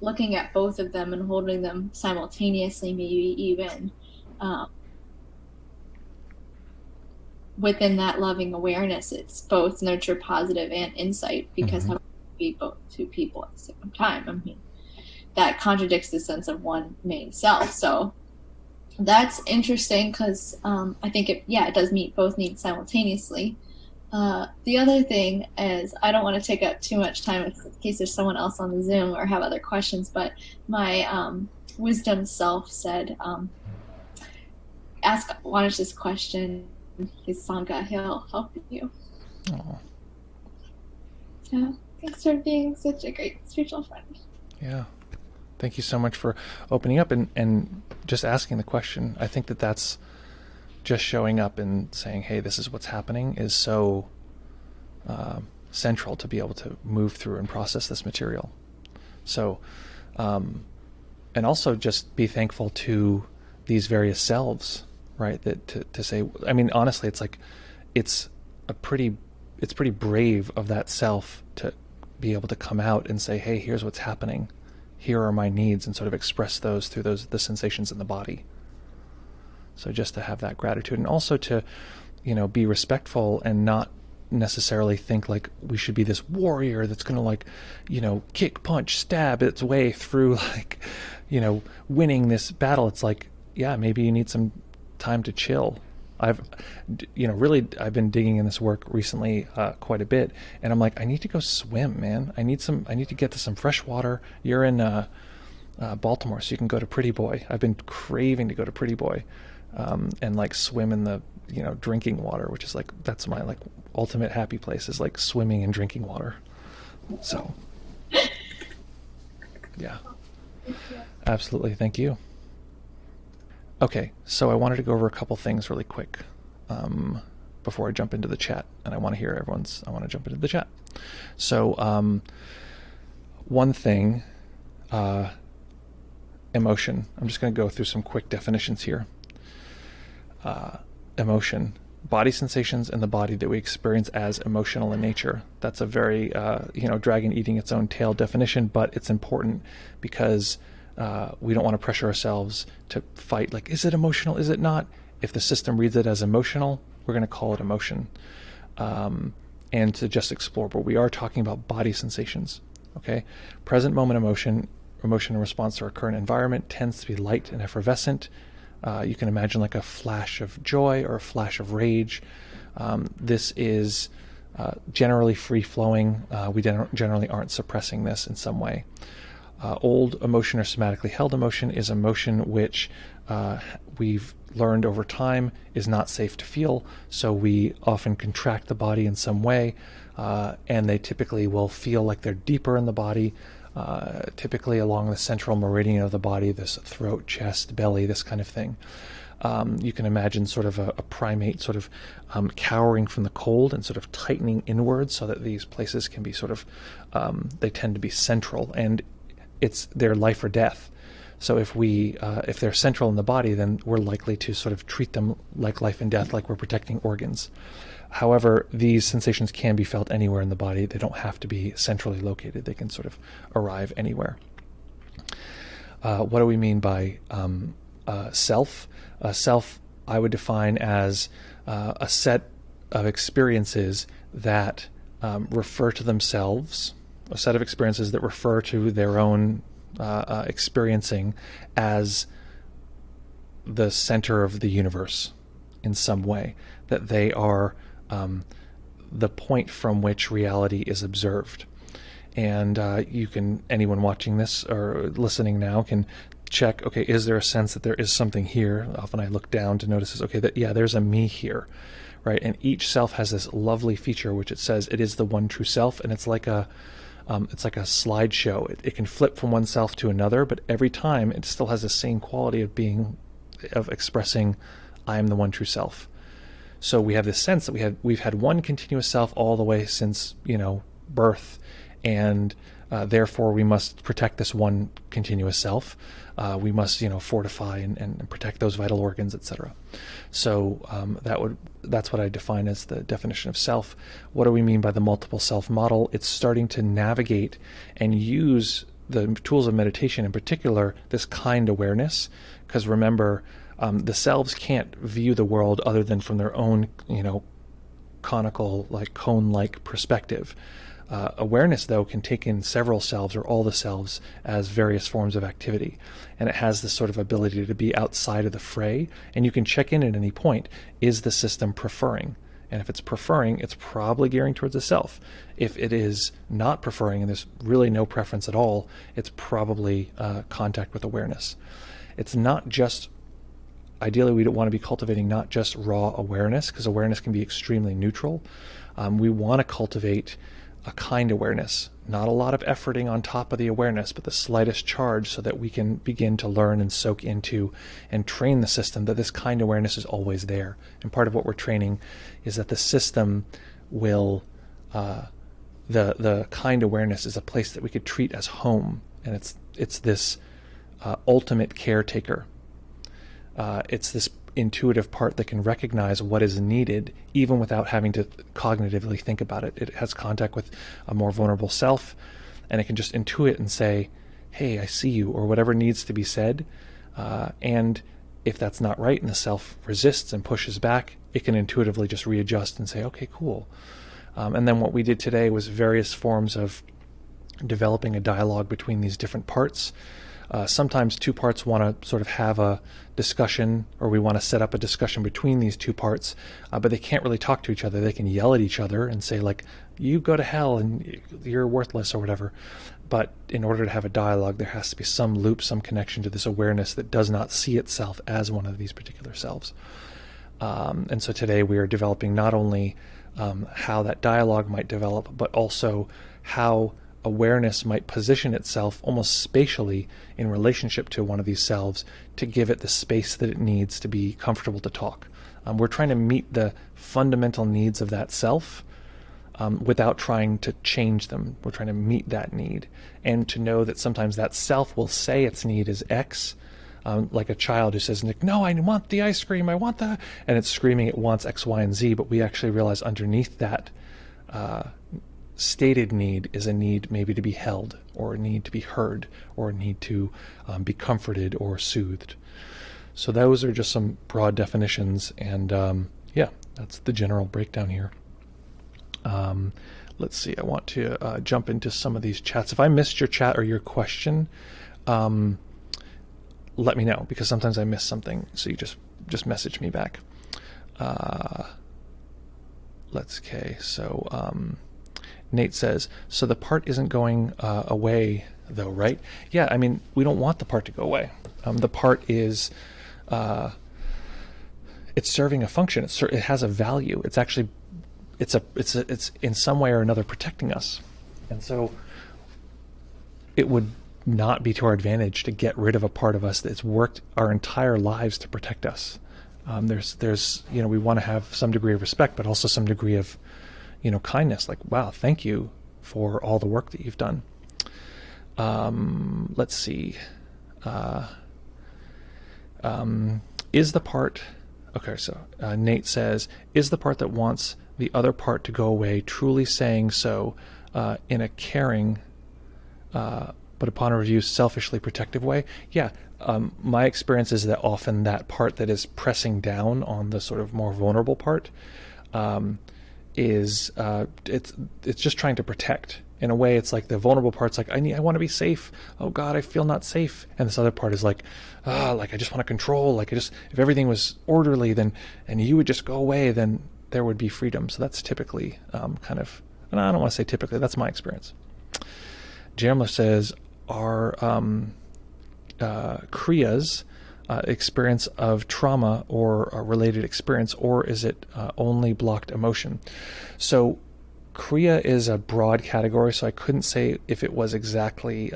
looking at both of them and holding them simultaneously, maybe even um, within that loving awareness, it's both nurture positive and insight, because how can you be both two people at the same time? I mean, that contradicts the sense of one main self. So that's interesting, because I think it does meet both needs simultaneously. The other thing is, I don't want to take up too much time in case there's someone else on the Zoom or have other questions, but my wisdom self said, ask Wanish this question. His Sangha, he'll help you. Oh. Yeah, thanks for being such a great spiritual friend. Yeah. Thank you so much for opening up and just asking the question. I think that that's just showing up and saying, hey, this is what's happening, is so central to be able to move through and process this material. So, and also just be thankful to these various selves, right? That to say, I mean, honestly, it's like, it's pretty brave of that self to be able to come out and say, hey, here's what's happening. Here are my needs, and sort of express those through the sensations in the body. So just to have that gratitude, and also to, be respectful and not necessarily think like we should be this warrior that's going to like, kick, punch, stab its way through like, winning this battle. It's like, yeah, maybe you need some time to chill. I've been digging in this work recently quite a bit, and I'm like, I need to go swim, man. I need to get to some fresh water. You're in Baltimore, so you can go to Pretty Boy. I've been craving to go to Pretty Boy, and like swim in the drinking water, which is like, that's my like ultimate happy place, is like swimming and drinking water. So yeah, absolutely. Thank you. Okay, so I wanted to go over a couple things really quick before I jump into the chat, and I want to jump into the chat. So one thing, emotion. I'm just going to go through some quick definitions here. Emotion, body sensations in the body that we experience as emotional in nature. That's a very, dragon eating its own tail definition, but it's important because we don't want to pressure ourselves to fight, like, is it emotional, is it not? If the system reads it as emotional, we're going to call it emotion. And to just explore, but we are talking about body sensations, okay? Present moment emotion in response to our current environment tends to be light and effervescent. You can imagine like a flash of joy or a flash of rage. This is generally free-flowing. We generally aren't suppressing this in some way. Old emotion or somatically held emotion is emotion which we've learned over time is not safe to feel, so we often contract the body in some way, and they typically will feel like they're deeper in the body, typically along the central meridian of the body, this throat, chest, belly, this kind of thing. You can imagine sort of a primate sort of cowering from the cold and sort of tightening inwards, so that these places can be sort of, they tend to be central, and it's their life or death. So if they're central in the body, then we're likely to sort of treat them like life and death, like we're protecting organs. However, these sensations can be felt anywhere in the body. They don't have to be centrally located. They can sort of arrive anywhere. What do we mean by self? Self, I would define as a set of experiences that refer to themselves, a set of experiences that refer to their own experiencing as the center of the universe in some way, that they are the point from which reality is observed. And anyone watching this or listening now can check, okay, is there a sense that there is something here? Often I look down to notice, okay, that, yeah, there's a me here, right? And each self has this lovely feature which it says it is the one true self, and it's like a slideshow. It can flip from one self to another, but every time it still has the same quality of expressing, I am the one true self. So we have this sense that we've had one continuous self all the way since, birth, and therefore we must protect this one continuous self. We must, fortify and protect those vital organs, etc. So that's what I define as the definition of self. What do we mean by the multiple self model? It's starting to navigate and use the tools of meditation, in particular, this kind awareness, because remember, the selves can't view the world other than from their own, conical, like cone-like perspective. Awareness, though, can take in several selves or all the selves as various forms of activity, and it has this sort of ability to be outside of the fray, and you can check in at any point, is the system preferring? And if it's preferring, it's probably gearing towards the self. If it is not preferring and there's really no preference at all, it's probably contact with awareness. It's not just, ideally we don't want to be cultivating not just raw awareness, because awareness can be extremely neutral. We want to cultivate a kind awareness, not a lot of efforting on top of the awareness, but the slightest charge, so that we can begin to learn and soak into and train the system that this kind awareness is always there. And part of what we're training is that the system will, the kind awareness is a place that we could treat as home, and it's this ultimate caretaker. It's this intuitive part that can recognize what is needed even without having to cognitively think about it. It has contact with a more vulnerable self, and it can just intuit and say, hey, I see you, or whatever needs to be said. And if that's not right and the self resists and pushes back, it can intuitively just readjust and say, okay, cool. And then what we did today was various forms of developing a dialogue between these different parts. Sometimes two parts want to sort of have a discussion, or we want to set up a discussion between these two parts, but they can't really talk to each other. They can yell at each other and say, like, you go to hell and you're worthless or whatever. But in order to have a dialogue, there has to be some loop, some connection to this awareness that does not see itself as one of these particular selves. And so today we are developing not only how that dialogue might develop, but also how awareness might position itself almost spatially in relationship to one of these selves to give it the space that it needs to be comfortable to talk. We're trying to meet the fundamental needs of that self without trying to change them. We're trying to meet that need, and to know that sometimes that self will say its need is X, like a child who says, no, I want the ice cream, I want that, and it's screaming it wants X, Y, and Z, but we actually realize underneath that stated need is a need maybe to be held, or a need to be heard, or a need to be comforted or soothed. So those are just some broad definitions, and yeah, that's the general breakdown here. Let's see, I want to jump into some of these chats. If I missed your chat or your question, let me know, because sometimes I miss something, so you just message me back. Nate says, so the part isn't going away though, right? Yeah, I mean, we don't want the part to go away. The part is, it's serving a function. It has a value. It's actually, it's in some way or another protecting us. And so it would not be to our advantage to get rid of a part of us that's worked our entire lives to protect us. There's we want to have some degree of respect, but also some degree of kindness, like, wow, thank you for all the work that you've done. Let's see. Is the part, okay, so Nate says, is the part that wants the other part to go away truly saying so in a caring, but upon review, selfishly protective way? Yeah. My experience is that often that part that is pressing down on the sort of more vulnerable part is it's just trying to protect. In a way, it's like the vulnerable part's like, I want to be safe. Oh God, I feel not safe. And this other part is like, I just want to control. Like, if everything was orderly, then, and you would just go away, then there would be freedom. So that's typically kind of, and I don't want to say typically, that's my experience. Jamla says, are Kriya's experience of trauma or a related experience, or is it only blocked emotion? So Kriya is a broad category, so I couldn't say if it was exactly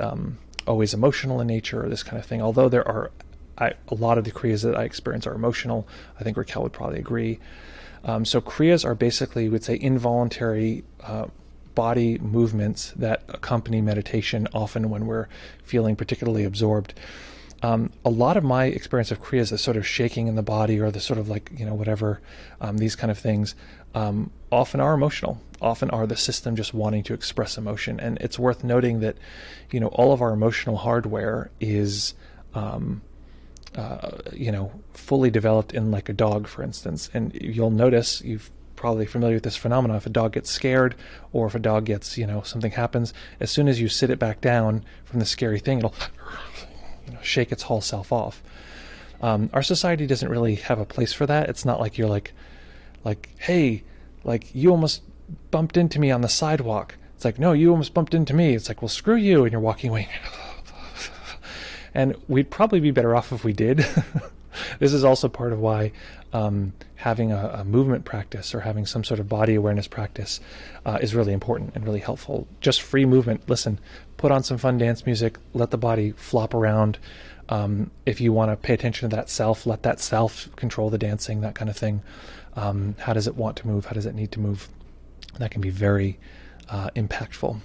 always emotional in nature or this kind of thing, although there are a lot of the Kriyas that I experience are emotional. I think Raquel would probably agree. So kriyas are basically, we'd say, involuntary body movements that accompany meditation, often when we're feeling particularly absorbed. A lot of my experience of kriyas, the sort of shaking in the body or the sort of like, whatever, these kind of things, often are emotional, often are the system just wanting to express emotion. And it's worth noting that, all of our emotional hardware is, fully developed in like a dog, for instance. And you'll notice, you've probably familiar with this phenomenon, if a dog gets scared or if a dog gets, something happens, as soon as you sit it back down from the scary thing, it'll shake its whole self off. Our society doesn't really have a place for that. It's not like you're like, hey, like you almost bumped into me on the sidewalk. It's like, no, you almost bumped into me. It's like, well, screw you, and you're walking away. And we'd probably be better off if we did. This is also part of why having a movement practice or having some sort of body awareness practice is really important and really helpful. Just free movement. Listen, put on some fun dance music, let the body flop around. If you want to pay attention to that self, let that self control the dancing, that kind of thing. How does it want to move? How does it need to move? That can be very impactful.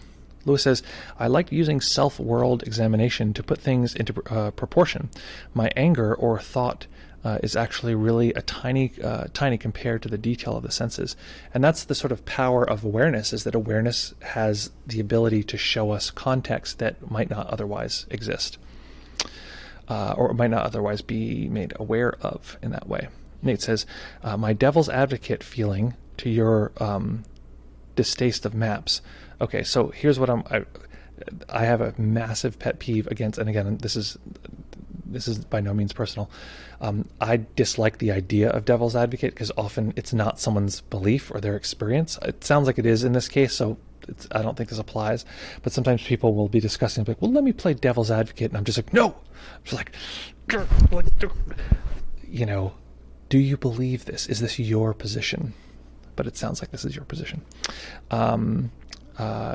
Lewis says, I like using self-world examination to put things into proportion. My anger or thought is actually really a tiny compared to the detail of the senses. And that's the sort of power of awareness, is that awareness has the ability to show us context that might not otherwise exist, or might not otherwise be made aware of in that way. Nate says, my devil's advocate feeling to your distaste of maps. Okay, so here's what I have a massive pet peeve against, and again, this is by no means personal. I dislike the idea of devil's advocate because often it's not someone's belief or their experience. It sounds like it is in this case, so I don't think this applies. But sometimes people will be discussing, like, well, let me play devil's advocate, and I'm just like, no. I'm just like, do you believe this? Is this your position? But it sounds like this is your position.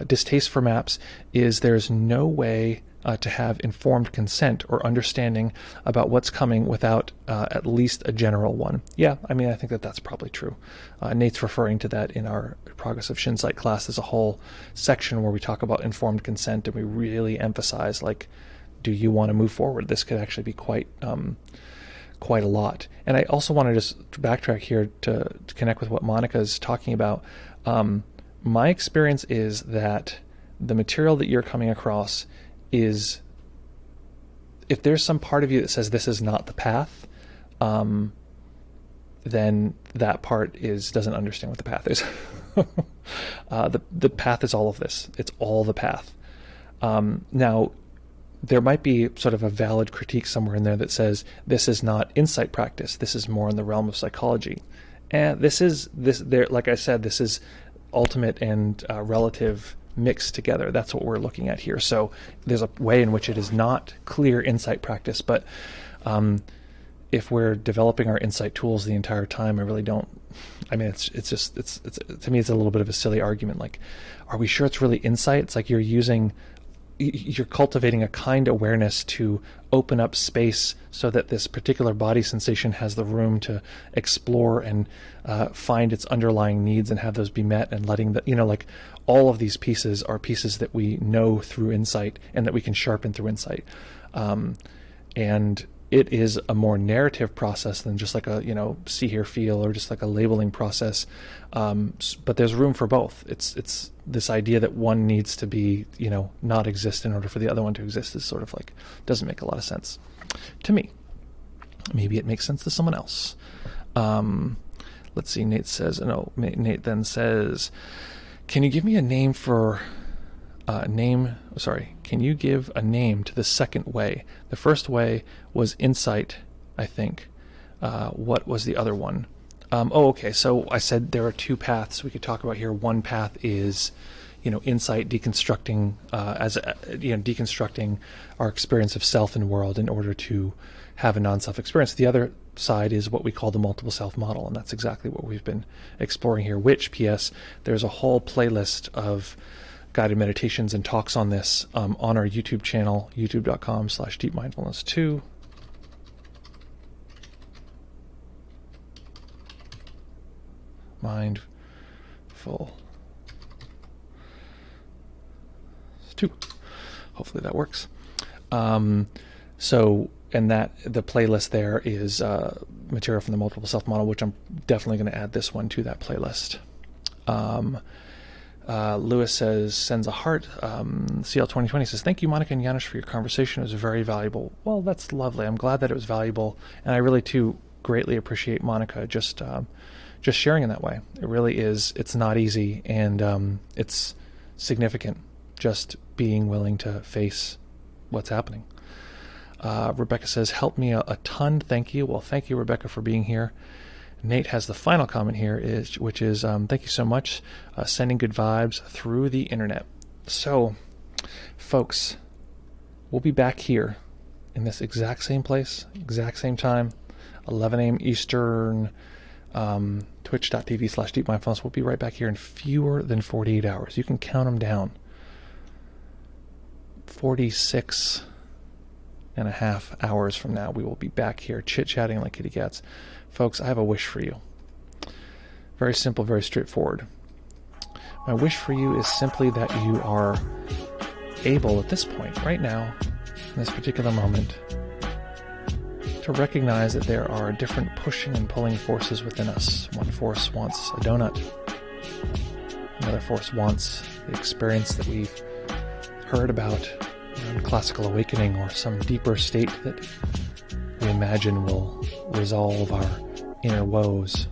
Distaste for maps is there's no way to have informed consent or understanding about what's coming without at least a general one. Yeah, I mean, I think that's probably true. Nate's referring to that in our Progress of Shinsight class. There's a whole section where we talk about informed consent, and we really emphasize, like, do you want to move forward? This could actually be quite a lot. And I also want to just backtrack here to connect with what Monica is talking about. My experience is that the material that you're coming across is, if there's some part of you that says this is not the path, then that part doesn't understand what the path is. The path is all of this. It's all the path. Now, there might be sort of a valid critique somewhere in there that says this is not insight practice. This is more in the realm of psychology. And like I said, this is ultimate and relative mixed together. That's what we're looking at here. So there's a way in which it is not clear insight practice, but if we're developing our insight tools the entire time, I really don't. I mean, it's to me, it's a little bit of a silly argument. Like, are we sure it's really insight? It's like you're cultivating a kind awareness to open up space so that this particular body sensation has the room to explore and find its underlying needs and have those be met, and letting like all of these pieces are pieces that we know through insight and that we can sharpen through insight. And it is a more narrative process than just like a, see, hear, feel, or just like a labeling process. But there's room for both. It's this idea that one needs to be, not exist in order for the other one to exist is sort of like, doesn't make a lot of sense to me. Maybe it makes sense to someone else. Let's see, Nate then says, can you give me a name for can you give a name to the second way? The first way was insight, I think. What was the other one? Okay, so I said there are two paths we could talk about here. One path is, insight, deconstructing, deconstructing our experience of self and world in order to have a non-self experience. The other side is what we call the multiple self model, and that's exactly what we've been exploring here, which, P.S., there's a whole playlist of guided meditations and talks on this on our YouTube channel, youtube.com/deepmindfulness2. Mindful 2. Hopefully that works. And that the playlist there is material from the multiple self model, which I'm definitely going to add this one to that playlist. Lewis sends a heart. CL2020 says, thank you, Monica and Janusz, for your conversation. It was very valuable. Well, that's lovely. I'm glad that it was valuable. And I really, too, greatly appreciate Monica just sharing in that way. It really is. It's not easy, and it's significant, just being willing to face what's happening. Rebecca says, help me a ton. Thank you. Well, thank you, Rebecca, for being here. Nate has the final comment here, which is, thank you so much, sending good vibes through the internet. So, folks, we'll be back here in this exact same place, exact same time, 11 a.m. Eastern, twitch.tv/deepmindfulness. We'll be right back here in fewer than 48 hours. You can count them down. 46 and a half hours from now, we will be back here chit-chatting like kitty cats. Folks, I have a wish for you. Very simple, very straightforward. My wish for you is simply that you are able at this point, right now, in this particular moment, to recognize that there are different pushing and pulling forces within us. One force wants a donut. Another force wants the experience that we've heard about around classical awakening or some deeper state that we imagine will resolve our inner woes.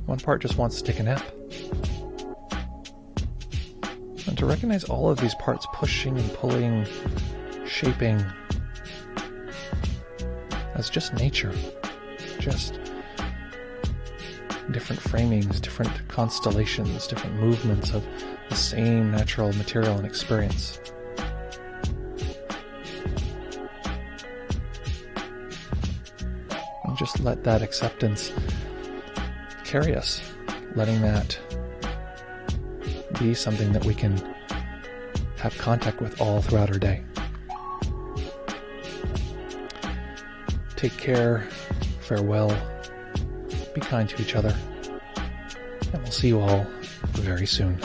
One part just wants to take a nap. And to recognize all of these parts pushing and pulling, shaping, as just nature, just different framings, different constellations, different movements of the same natural material and experience. And just let that acceptance carry us, letting that be something that we can have contact with all throughout our day. Take care, farewell, be kind to each other, and we'll see you all very soon.